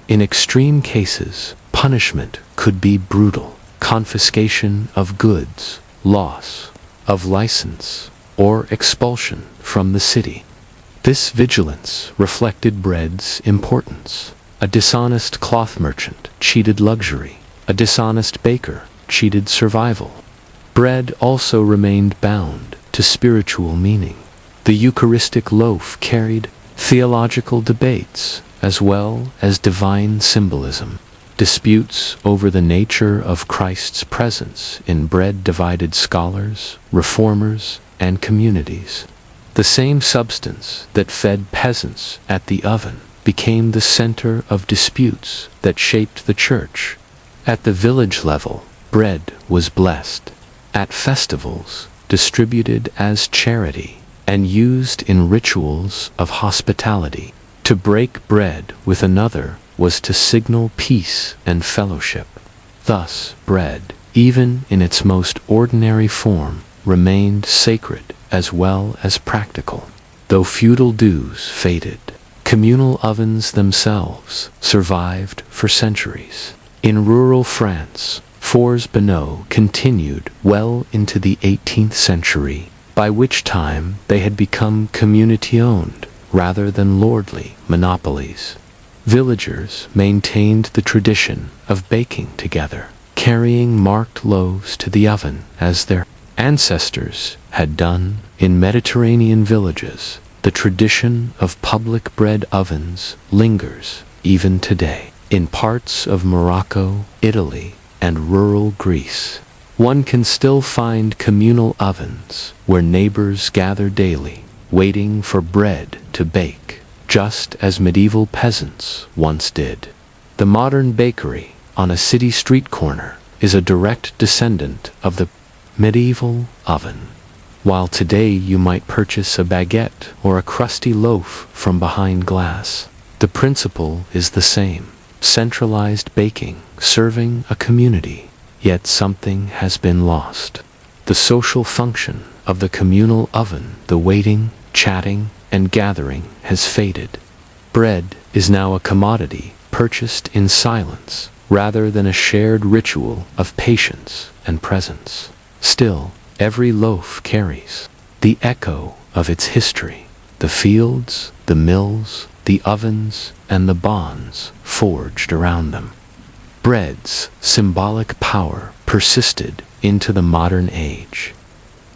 In extreme cases, punishment could be brutal: confiscation of goods, loss of license, or expulsion from the city. This vigilance reflected bread's importance. A dishonest cloth merchant cheated luxury. A dishonest baker cheated survival. Bread also remained bound to spiritual meaning. The Eucharistic loaf carried theological debates as well as divine symbolism. Disputes over the nature of Christ's presence in bread divided scholars, reformers, and communities. The same substance that fed peasants at the oven became the center of disputes that shaped the church. At the village level, bread was blessed. At festivals, distributed as charity, and used in rituals of hospitality. To break bread with another was to signal peace and fellowship. Thus, bread, even in its most ordinary form, remained sacred as well as practical. Though feudal dues faded, communal ovens themselves survived for centuries. In rural France, fours Bonneau continued well into the 18th century, by which time they had become community-owned rather than lordly monopolies. Villagers maintained the tradition of baking together, carrying marked loaves to the oven as their ancestors had done. In Mediterranean villages, the tradition of public bread ovens lingers even today. In parts of Morocco, Italy, and rural Greece, one can still find communal ovens where neighbors gather daily waiting for bread to bake, just as medieval peasants once did. The modern bakery on a city street corner is a direct descendant of the medieval oven. While today you might purchase a baguette or a crusty loaf from behind glass, the principle is the same. Centralized baking, serving a community. Yet something has been lost. The social function of the communal oven, the waiting, chatting, and gathering has faded. Bread is now a commodity purchased in silence rather than a shared ritual of patience and presence. Still, every loaf carries the echo of its history, the fields, the mills, the ovens, and the bonds forged around them. Bread's symbolic power persisted into the modern age.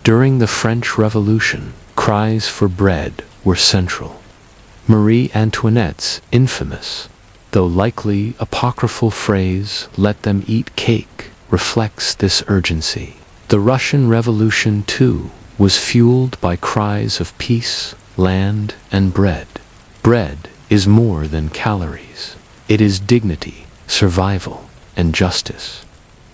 During the French Revolution, cries for bread were central. Marie Antoinette's infamous, though likely apocryphal phrase, "Let them eat cake," reflects this urgency. The Russian Revolution, too, was fueled by cries of peace, land, and bread. Bread is more than calories. It is dignity, survival, and justice.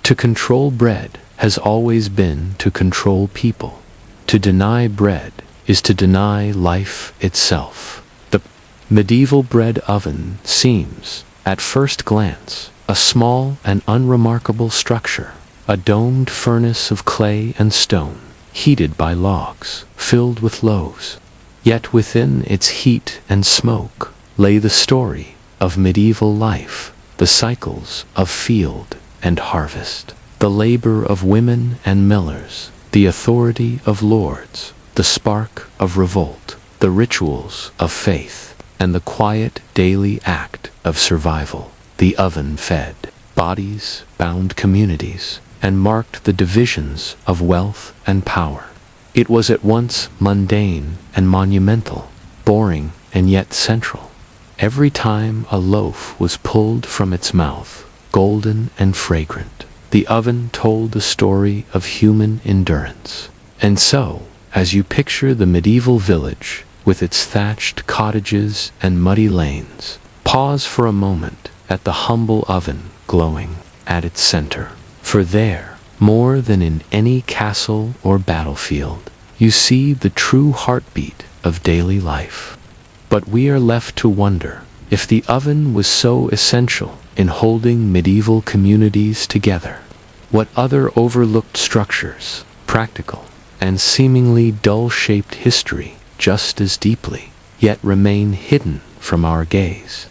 To control bread has always been to control people. To deny bread is to deny life itself. The medieval bread oven seems, at first glance, a small and unremarkable structure, a domed furnace of clay and stone, heated by logs, filled with loaves. Yet within its heat and smoke lay the story of medieval life, the cycles of field and harvest, the labor of women and millers, the authority of lords, the spark of revolt, the rituals of faith, and the quiet daily act of survival. The oven fed bodies, bound communities, and marked the divisions of wealth and power. It was at once mundane and monumental, boring and yet central. Every time a loaf was pulled from its mouth, golden and fragrant, the oven told the story of human endurance. And so, as you picture the medieval village with its thatched cottages and muddy lanes, pause for a moment at the humble oven glowing at its center. For there, more than in any castle or battlefield, you see the true heartbeat of daily life. But we are left to wonder if the oven was so essential in holding medieval communities together. What other overlooked structures, practical and seemingly dull-shaped history just as deeply, yet remain hidden from our gaze?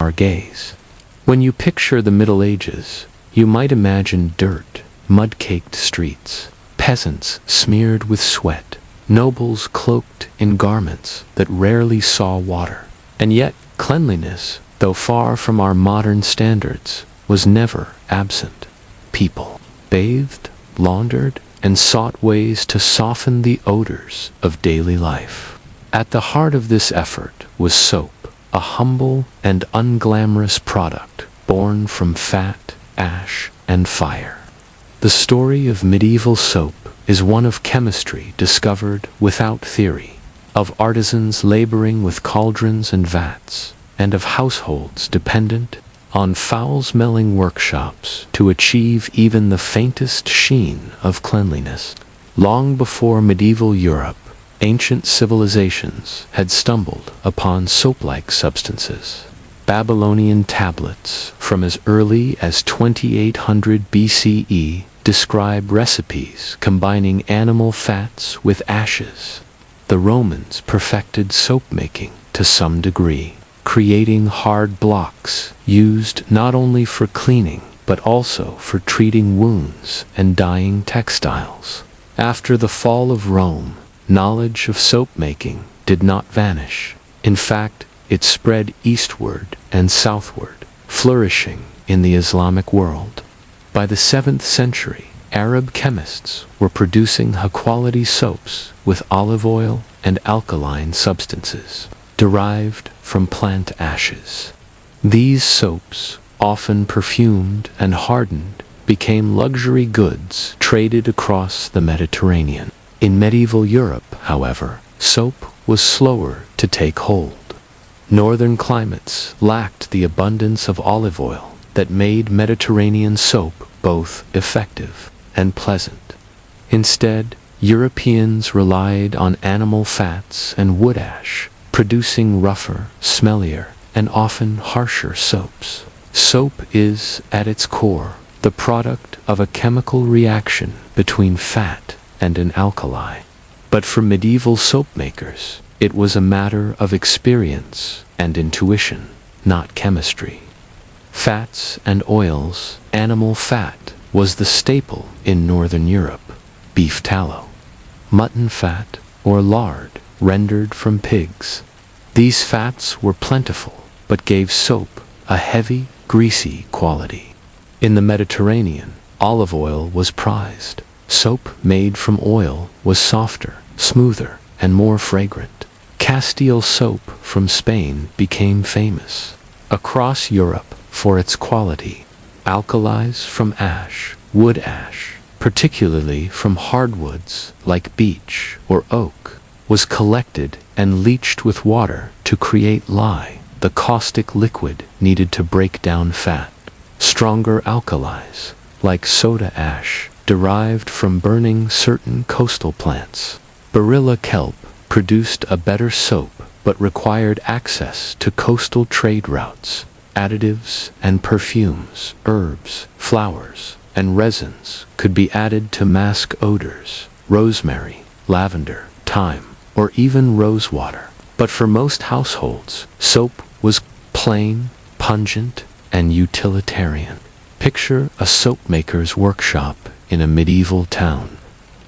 When you picture the Middle Ages, you might imagine dirt, mud-caked streets, peasants smeared with sweat, nobles cloaked in garments that rarely saw water. And yet, cleanliness, though far from our modern standards, was never absent. People bathed, laundered, and sought ways to soften the odors of daily life. At the heart of this effort was soap, a humble and unglamorous product born from fat, ash, and fire. The story of medieval soap is one of chemistry discovered without theory, of artisans laboring with cauldrons and vats, and of households dependent on foul-smelling workshops to achieve even the faintest sheen of cleanliness. Long before medieval Europe, ancient civilizations had stumbled upon soap-like substances. Babylonian tablets from as early as 2800 BCE describe recipes combining animal fats with ashes. The Romans perfected soap-making to some degree, creating hard blocks used not only for cleaning but also for treating wounds and dyeing textiles. After the fall of Rome, knowledge of soap-making did not vanish. In fact, it spread eastward and southward, flourishing in the Islamic world. By the 7th century, Arab chemists were producing high-quality soaps with olive oil and alkaline substances derived from plant ashes. These soaps, often perfumed and hardened, became luxury goods traded across the Mediterranean. In medieval Europe, however, soap was slower to take hold. Northern climates lacked the abundance of olive oil that made Mediterranean soap both effective and pleasant. Instead, Europeans relied on animal fats and wood ash, producing rougher, smellier, and often harsher soaps. Soap is, at its core, the product of a chemical reaction between fat and an alkali. But for medieval soap makers, it was a matter of experience and intuition, not chemistry. Fats and oils, animal fat was the staple in Northern Europe. Beef tallow, mutton fat, or lard rendered from pigs. These fats were plentiful, but gave soap a heavy, greasy quality. In the Mediterranean, olive oil was prized. Soap made from oil was softer, smoother, and more fragrant. Castile soap from Spain became famous across Europe for its quality. Alkalis from ash, wood ash, particularly from hardwoods like beech or oak, was collected and leached with water to create lye, the caustic liquid needed to break down fat. Stronger alkalis, like soda ash, derived from burning certain coastal plants. Barilla kelp produced a better soap but required access to coastal trade routes. Additives and perfumes, herbs, flowers, and resins could be added to mask odors, rosemary, lavender, thyme, or even rosewater. But for most households, soap was plain, pungent, and utilitarian. Picture a soap maker's workshop in a medieval town.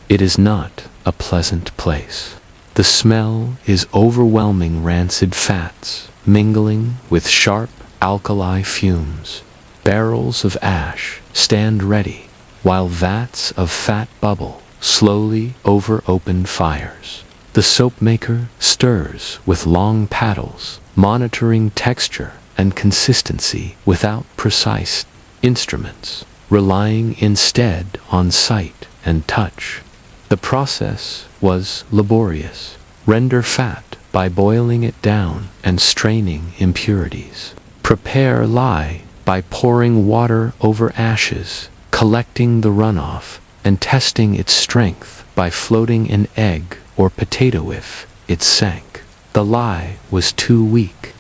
It is not a pleasant place. The smell is overwhelming rancid fats, mingling with sharp alkali fumes. Barrels of ash stand ready, while vats of fat bubble slowly over open fires. The soap maker stirs with long paddles, monitoring texture and consistency without precise instruments, relying instead on sight and touch. The process was laborious. Render fat by boiling it down and straining impurities. Prepare lye by pouring water over ashes, collecting the runoff, and testing its strength by floating an egg or potato if it sank. The lye was too weak.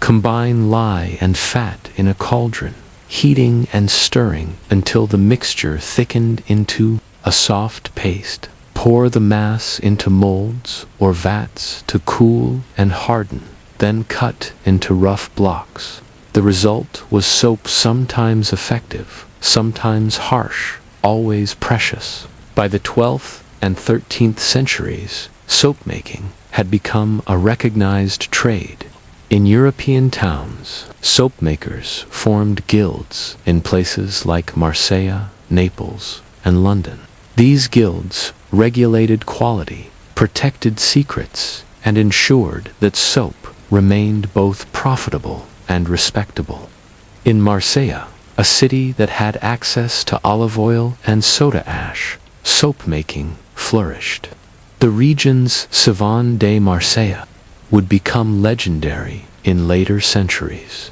Combine lye and fat in a cauldron, heating and stirring until the mixture thickened into a soft paste. Pour the mass into molds or vats to cool and harden, then cut into rough blocks. The result was soap sometimes effective, sometimes harsh, always precious. By the 12th and 13th centuries, soap making had become a recognized trade. In European towns, soap makers formed guilds in places like Marseille, Naples, and London. These guilds regulated quality, protected secrets, and ensured that soap remained both profitable and respectable. In Marseille, a city that had access to olive oil and soda ash, soap making flourished. The region's Savon de Marseille would become legendary in later centuries.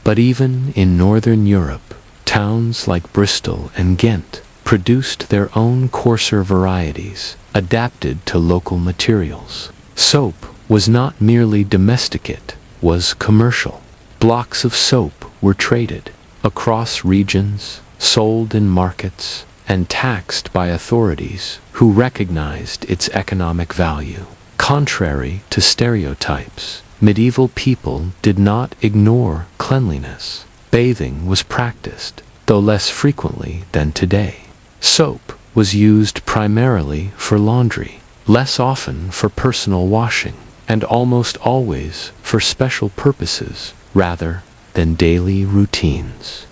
But even in Northern Europe, towns like Bristol and Ghent produced their own coarser varieties, adapted to local materials. Soap was not merely domestic, it was commercial. Blocks of soap were traded across regions, sold in markets, and taxed by authorities who recognized its economic value. Contrary to stereotypes, medieval people did not ignore cleanliness. Bathing was practiced, though less frequently than today. Soap was used primarily for laundry, less often for personal washing, and almost always for special purposes rather than daily routines.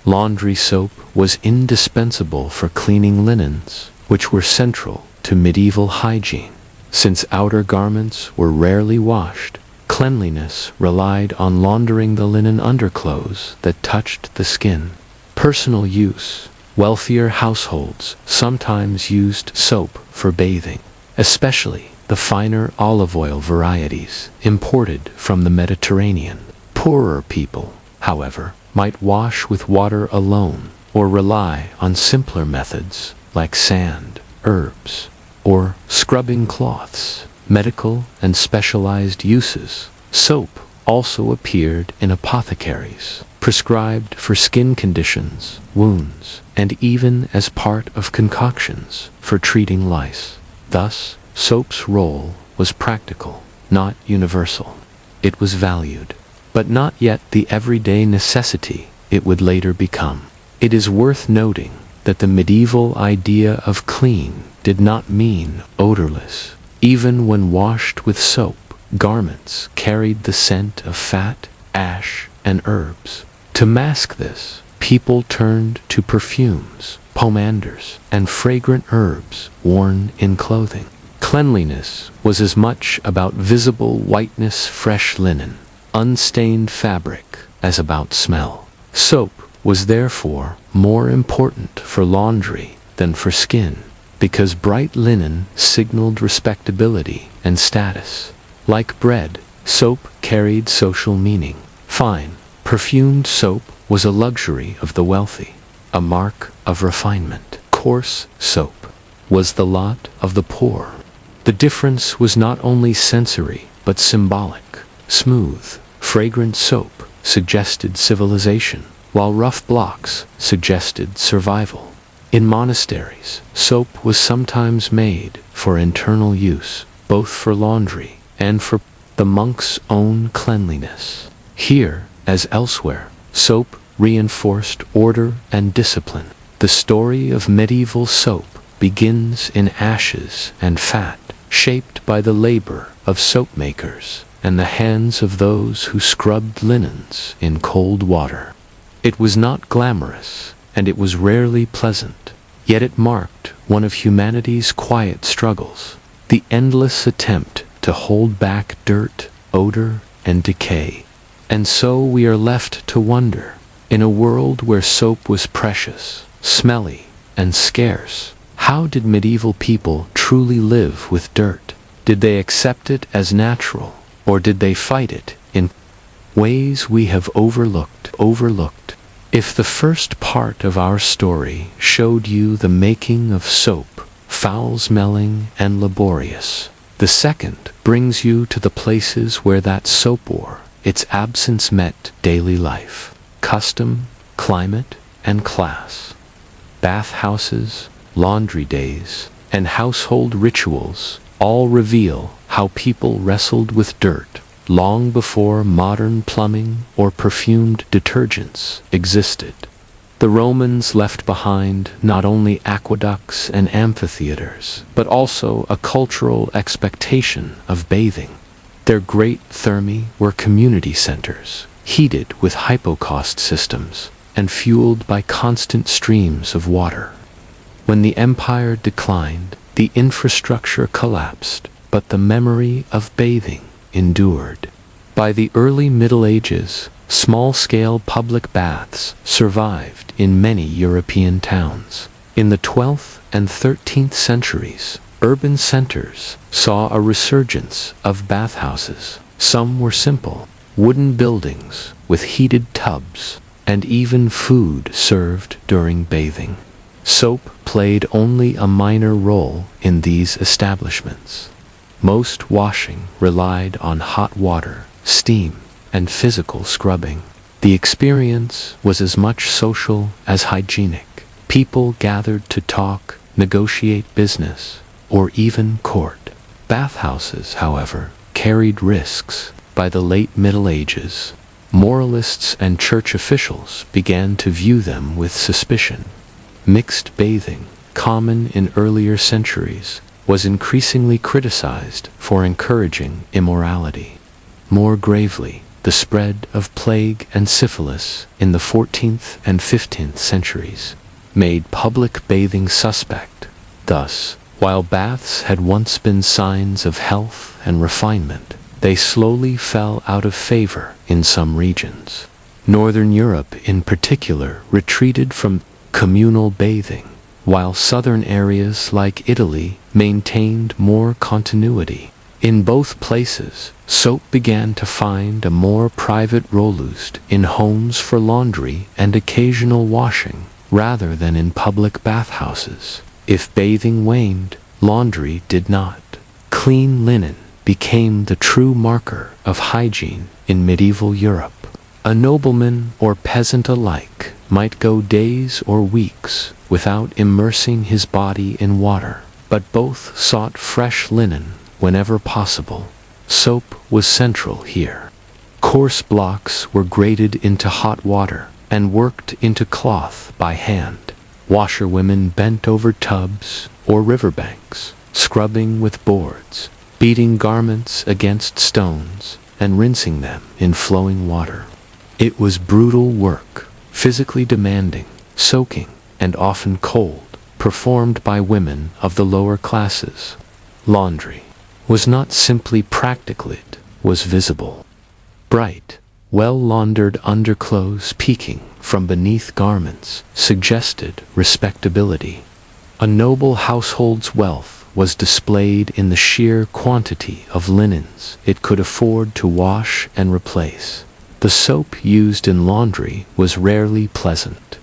Laundry soap was indispensable for cleaning linens, which were central to medieval hygiene. Since outer garments were rarely washed, cleanliness relied on laundering the linen underclothes that touched the skin. Personal use. Wealthier households sometimes used soap for bathing, especially the finer olive oil varieties imported from the Mediterranean. Poorer people, however, might wash with water alone or rely on simpler methods like sand, herbs, or scrubbing cloths. Medical and specialized uses. Soap also appeared in apothecaries, prescribed for skin conditions, wounds, and even as part of concoctions for treating lice. Thus, soap's role was practical, not universal. It was valued, but not yet the everyday necessity it would later become. It is worth noting that the medieval idea of clean did not mean odorless. Even when washed with soap, garments carried the scent of fat, ash, and herbs. To mask this, people turned to perfumes, pomanders, and fragrant herbs worn in clothing. Cleanliness was as much about visible whiteness, fresh linen, unstained fabric, as about smell. Soap was therefore more important for laundry than for skin, because bright linen signaled respectability and status. Like bread, soap carried social meaning. Fine, perfumed soap was a luxury of the wealthy, a mark of refinement. Coarse soap was the lot of the poor. The difference was not only sensory, but symbolic. Smooth, fragrant soap suggested civilization, while rough blocks suggested survival. In monasteries, soap was sometimes made for internal use, both for laundry and for the monk's own cleanliness. Here, as elsewhere, soap reinforced order and discipline. The story of medieval soap begins in ashes and fat, shaped by the labor of soap makers and the hands of those who scrubbed linens in cold water. It was not glamorous, and it was rarely pleasant, yet it marked one of humanity's quiet struggles, the endless attempt to hold back dirt, odor, and decay. And so we are left to wonder, in a world where soap was precious, smelly, and scarce, how did medieval people truly live with dirt? Did they accept it as natural, or did they fight it in ways we have overlooked? If the first part of our story showed you the making of soap, foul-smelling and laborious, the second brings you to the places where that soap or its absence met daily life, custom, climate, and class. Bathhouses, laundry days, and household rituals all reveal how people wrestled with dirt long before modern plumbing or perfumed detergents existed. The Romans left behind not only aqueducts and amphitheaters, but also a cultural expectation of bathing. Their great thermae were community centers, heated with hypocaust systems and fueled by constant streams of water. When the empire declined, the infrastructure collapsed, but the memory of bathing endured. By the early Middle Ages, small-scale public baths survived in many European towns. In the 12th and 13th centuries, urban centers saw a resurgence of bathhouses. Some were simple, wooden buildings with heated tubs, and even food served during bathing. Soap played only a minor role in these establishments. Most washing relied on hot water, steam, and physical scrubbing. The experience was as much social as hygienic. People gathered to talk, negotiate business, or even court. Bathhouses, however, carried risks. By the late Middle Ages, moralists and church officials began to view them with suspicion. Mixed bathing, common in earlier centuries, was increasingly criticized for encouraging immorality. More gravely, the spread of plague and syphilis in the 14th and 15th centuries made public bathing suspect. Thus, while baths had once been signs of health and refinement, they slowly fell out of favor in some regions. Northern Europe in particular retreated from communal bathing, while southern areas like Italy maintained more continuity. In both places, soap began to find a more private role in homes for laundry and occasional washing, rather than in public bathhouses. If bathing waned, laundry did not. Clean linen became the true marker of hygiene in medieval Europe. A nobleman or peasant alike might go days or weeks without immersing his body in water, but both sought fresh linen whenever possible. Soap was central here. Coarse blocks were grated into hot water and worked into cloth by hand. Washerwomen bent over tubs or riverbanks, scrubbing with boards, beating garments against stones, and rinsing them in flowing water. It was brutal work, physically demanding, soaking, and often cold, performed by women of the lower classes. Laundry was not simply practical, it was visible. Bright, well-laundered underclothes peeking from beneath garments suggested respectability. A noble household's wealth was displayed in the sheer quantity of linens it could afford to wash and replace. The soap used in laundry was rarely pleasant.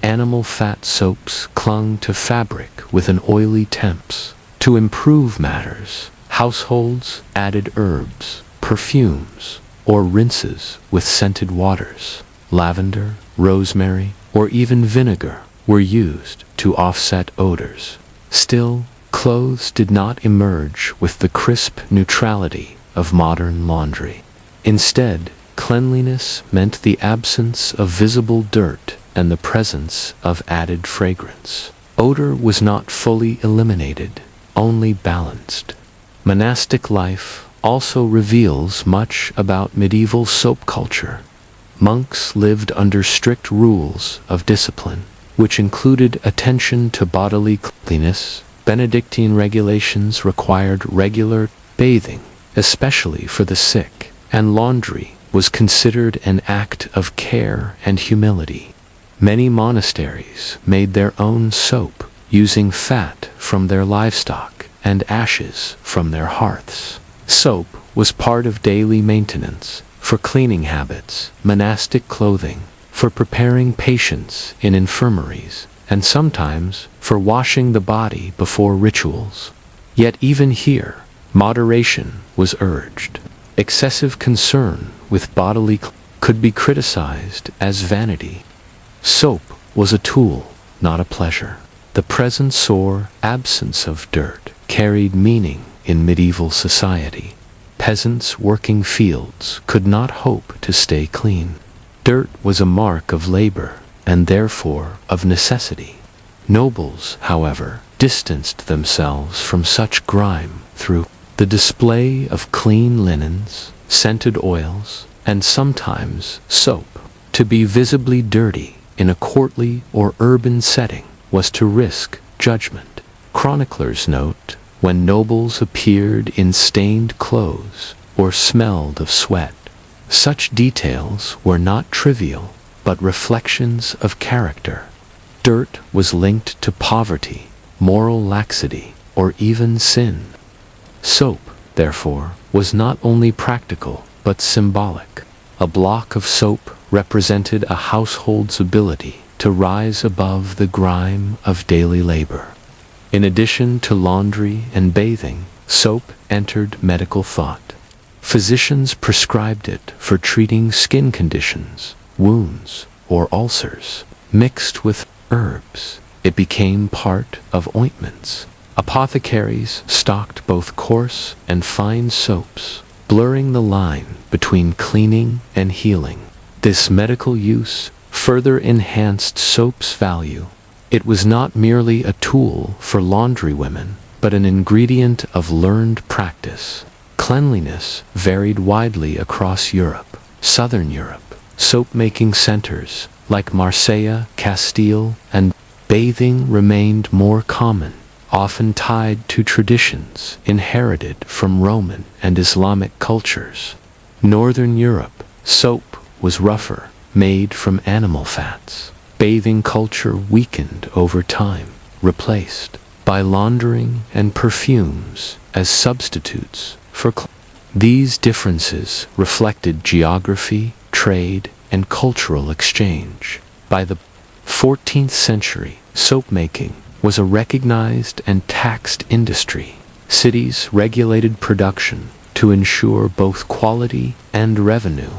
Animal fat soaps clung to fabric with an oily temps. To improve matters, households added herbs, perfumes, or rinses with scented waters. Lavender, rosemary, or even vinegar were used to offset odors. Still, clothes did not emerge with the crisp neutrality of modern laundry. Instead, cleanliness meant the absence of visible dirt and the presence of added fragrance. Odor was not fully eliminated, only balanced. Monastic life also reveals much about medieval soap culture. Monks lived under strict rules of discipline, which included attention to bodily cleanliness. Benedictine regulations required regular bathing, especially for the sick, and laundry was considered an act of care and humility. Many monasteries made their own soap, using fat from their livestock and ashes from their hearths. Soap was part of daily maintenance, for cleaning habits, monastic clothing, for preparing patients in infirmaries, and sometimes for washing the body before rituals. Yet even here, moderation was urged. Excessive concern with bodily could be criticized as vanity. Soap was a tool, not a pleasure. The presence or absence of dirt carried meaning in medieval society. Peasants working fields could not hope to stay clean. Dirt was a mark of labor, and therefore of necessity. Nobles, however, distanced themselves from such grime through the display of clean linens, scented oils, and sometimes soap. To be visibly dirty in a courtly or urban setting was to risk judgment. Chroniclers note when nobles appeared in stained clothes or smelled of sweat. Such details were not trivial, but reflections of character. Dirt was linked to poverty, moral laxity, or even sin. Soap, therefore, was not only practical, but symbolic. A block of soap represented a household's ability to rise above the grime of daily labor. In addition to laundry and bathing, soap entered medical thought. Physicians prescribed it for treating skin conditions, wounds, or ulcers. Mixed with herbs, it became part of ointments. Apothecaries stocked both coarse and fine soaps, blurring the line between cleaning and healing. This medical use further enhanced soap's value. It was not merely a tool for laundrywomen, but an ingredient of learned practice. Cleanliness varied widely across Europe. Southern Europe, soap-making centers like Marseille, Castile, and bathing remained more common, often tied to traditions inherited from Roman and Islamic cultures. Northern Europe, soap was rougher, made from animal fats. Bathing culture weakened over time. replaced by laundering and perfumes as substitutes for clothes. These differences reflected geography, trade, and cultural exchange. By the 14th century, soap making was a recognized and taxed industry. Cities regulated production to ensure both quality and revenue.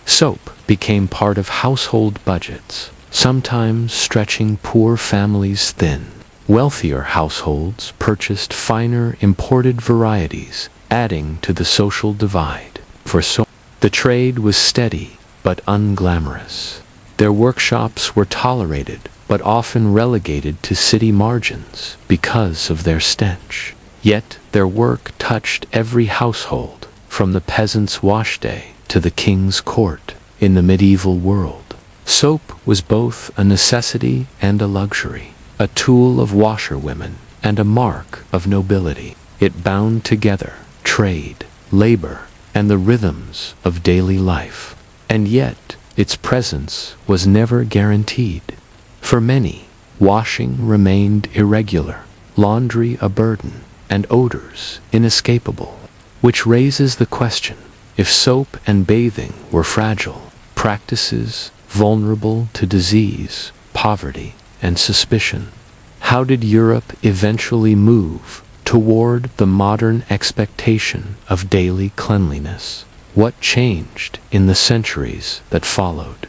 Soap became part of household budgets, sometimes stretching poor families thin. Wealthier households purchased finer imported varieties, adding to the social divide. For soap, the trade was steady but unglamorous. Their workshops were tolerated but often relegated to city margins because of their stench. Yet their work touched every household, from the peasant's washday to the king's court. In the medieval world, soap was both a necessity and a luxury, a tool of washerwomen and a mark of nobility. It bound together trade, labor, and the rhythms of daily life. And yet, its presence was never guaranteed. For many, washing remained irregular, laundry a burden, and odors inescapable. Which raises the question, if soap and bathing were fragile practices, vulnerable to disease, poverty, and suspicion, how did Europe eventually move toward the modern expectation of daily cleanliness? What changed in the centuries that followed?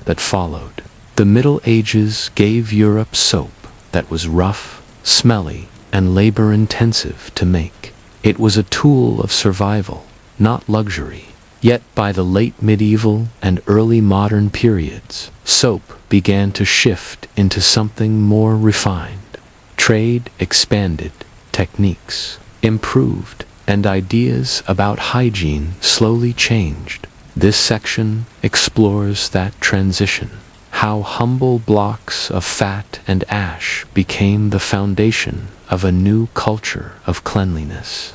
The Middle Ages gave Europe soap that was rough, smelly, and labor-intensive to make. It was a tool of survival, not luxury. Yet by the late medieval and early modern periods, soap began to shift into something more refined. Trade expanded, techniques improved, and ideas about hygiene slowly changed. This section explores that transition, how humble blocks of fat and ash became the foundation of a new culture of cleanliness.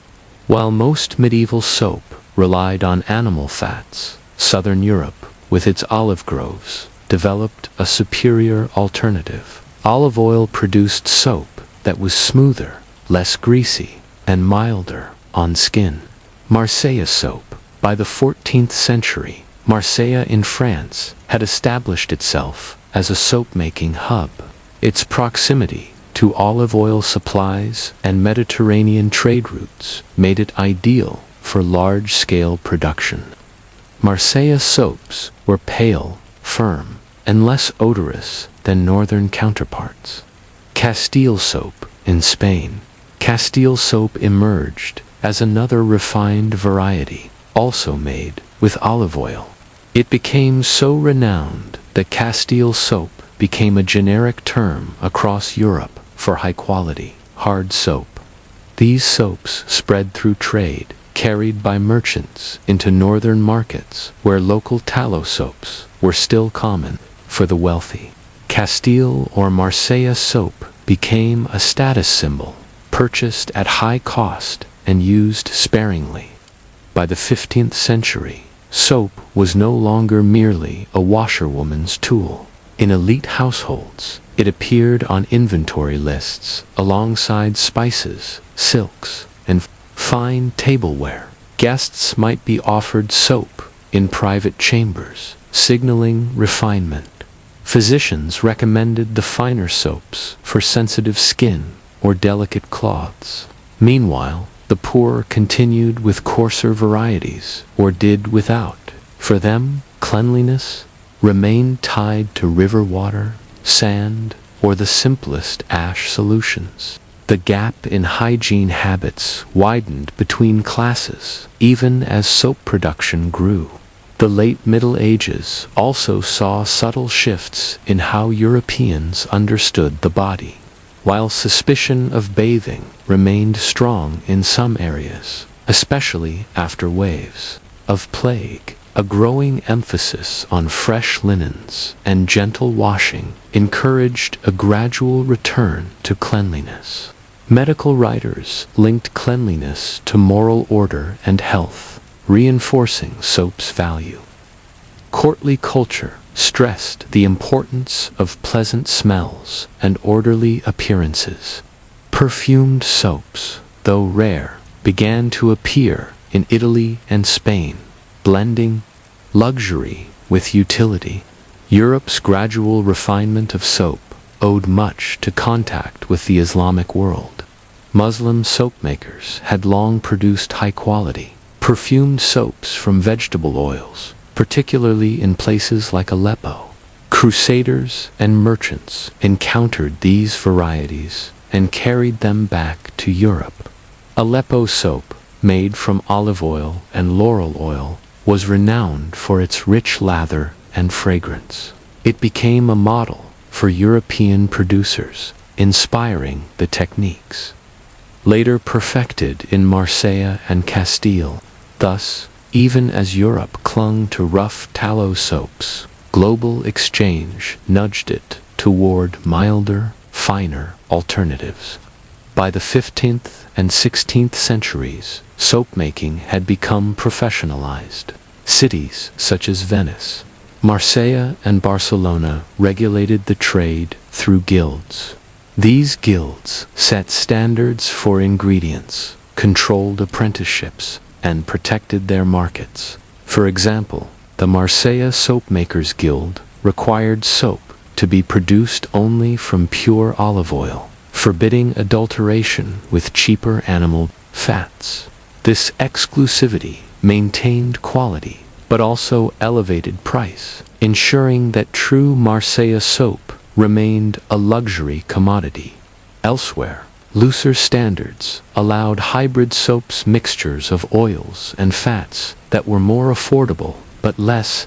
While most medieval soap relied on animal fats, Southern Europe, with its olive groves, developed a superior alternative. Olive oil produced soap that was smoother, less greasy, and milder on skin. Marseille soap. By the 14th century, Marseille in France had established itself as a soap-making hub. Its proximity to olive oil supplies and Mediterranean trade routes made it ideal for large-scale production. Marseille soaps were pale, firm, and less odorous than northern counterparts. Castile soap in Spain. Castile soap emerged as another refined variety, also made with olive oil. It became so renowned that Castile soap became a generic term across Europe for high-quality, hard soap. These soaps spread through trade, carried by merchants into northern markets where local tallow soaps were still common for the wealthy. Castile or Marseille soap became a status symbol, purchased at high cost and used sparingly. By the 15th century, soap was no longer merely a washerwoman's tool. In elite households, it appeared on inventory lists alongside spices, silks, and fine tableware. Guests might be offered soap in private chambers, signaling refinement. Physicians recommended the finer soaps for sensitive skin or delicate cloths. Meanwhile, the poor continued with coarser varieties or did without. For them, cleanliness remained tied to river water, sand, or the simplest ash solutions. The gap in hygiene habits widened between classes, even as soap production grew. The late Middle Ages also saw subtle shifts in how Europeans understood the body. While suspicion of bathing remained strong in some areas, especially after waves of plague, a growing emphasis on fresh linens and gentle washing encouraged a gradual return to cleanliness. Medical writers linked cleanliness to moral order and health, reinforcing soap's value. Courtly culture stressed the importance of pleasant smells and orderly appearances. Perfumed soaps, though rare, began to appear in Italy and Spain, blending luxury with utility. Europe's gradual refinement of soap owed much to contact with the Islamic world. Muslim soap makers had long produced high-quality, perfumed soaps from vegetable oils, particularly in places like Aleppo. Crusaders and merchants encountered these varieties and carried them back to Europe. Aleppo soap, made from olive oil and laurel oil, was renowned for its rich lather and fragrance. It became a model for European producers, inspiring the techniques later perfected in Marseille and Castile. Thus, even as Europe clung to rough tallow soaps, global exchange nudged it toward milder, finer alternatives. By the 15th and 16th centuries, soap making had become professionalized. Cities such as Venice, Marseille, and Barcelona regulated the trade through guilds. These guilds set standards for ingredients, controlled apprenticeships, and protected their markets. For example, the Marseille Soapmakers Guild required soap to be produced only from pure olive oil, forbidding adulteration with cheaper animal fats. This exclusivity maintained quality, but also elevated price, ensuring that true Marseille soap remained a luxury commodity. Elsewhere, looser standards allowed hybrid soaps mixtures of oils and fats that were more affordable but less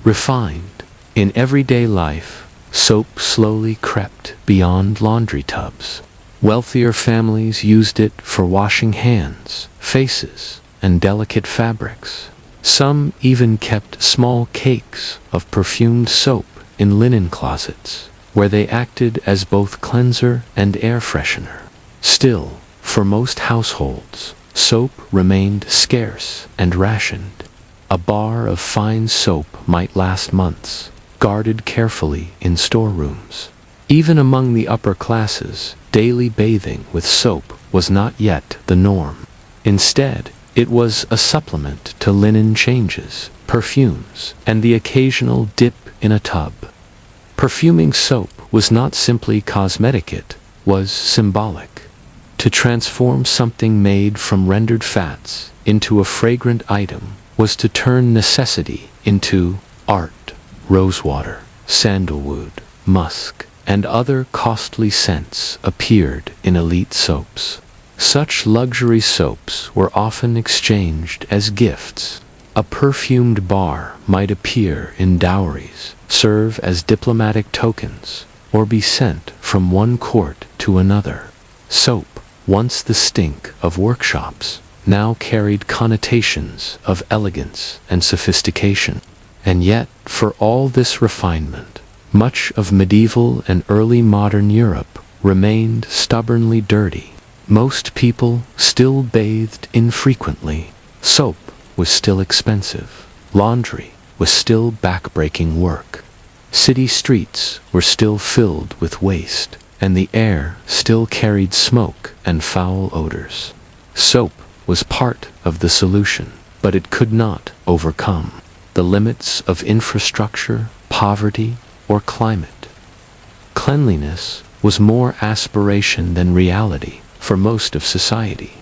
refined. In everyday life, soap slowly crept beyond laundry tubs. Wealthier families used it for washing hands, faces, and delicate fabrics. Some even kept small cakes of perfumed soap in linen closets, where they acted as both cleanser and air freshener. Still, for most households, soap remained scarce and rationed. A bar of fine soap might last months, guarded carefully in storerooms. Even among the upper classes, daily bathing with soap was not yet the norm. Instead, it was a supplement to linen changes, perfumes, and the occasional dip in a tub. Perfuming soap was not simply cosmetic, it was symbolic. To transform something made from rendered fats into a fragrant item was to turn necessity into art. Rosewater, sandalwood, musk, and other costly scents appeared in elite soaps. Such luxury soaps were often exchanged as gifts. A perfumed bar might appear in dowries, serve as diplomatic tokens, or be sent from one court to another. Soap, once the stink of workshops, now carried connotations of elegance and sophistication. And yet, for all this refinement, much of medieval and early modern Europe remained stubbornly dirty. Most people still bathed infrequently. Soap was still expensive. Laundry was still back-breaking work. City streets were still filled with waste, and the air still carried smoke and foul odors. Soap was part of the solution, but it could not overcome the limits of infrastructure, poverty, or climate. Cleanliness was more aspiration than reality for most of society.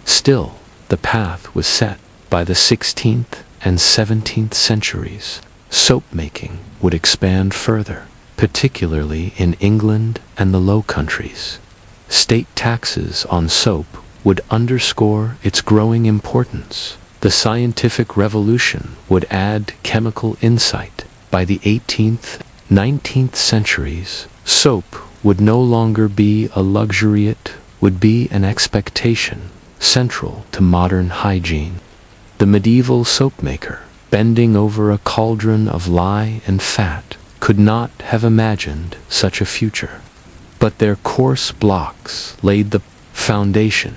Still, the path was set. By the 16th and 17th centuries, soap making would expand further, particularly in England and the Low Countries. State taxes on soap would underscore its growing importance. The scientific revolution would add chemical insight. By the 18th, 19th centuries, soap would no longer be a luxury, it would be an expectation, central to modern hygiene. The medieval soap maker, bending over a cauldron of lye and fat, could not have imagined such a future. But their coarse blocks laid the foundation.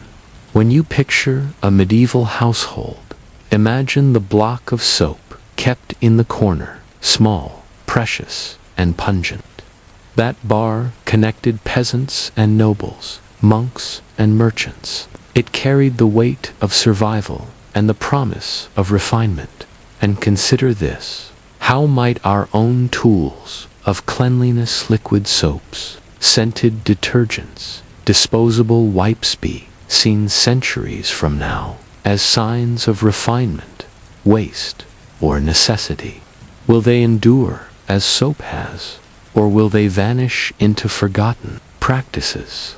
When you picture a medieval household, imagine the block of soap kept in the corner, small, precious, and pungent. That bar connected peasants and nobles, monks, and merchants. It carried the weight of survival and the promise of refinement. And consider this: how might our own tools of cleanliness, liquid soaps, scented detergents, disposable wipes be seen centuries from now as signs of refinement, waste, or necessity? Will they endure as soap has, or will they vanish into forgotten practices?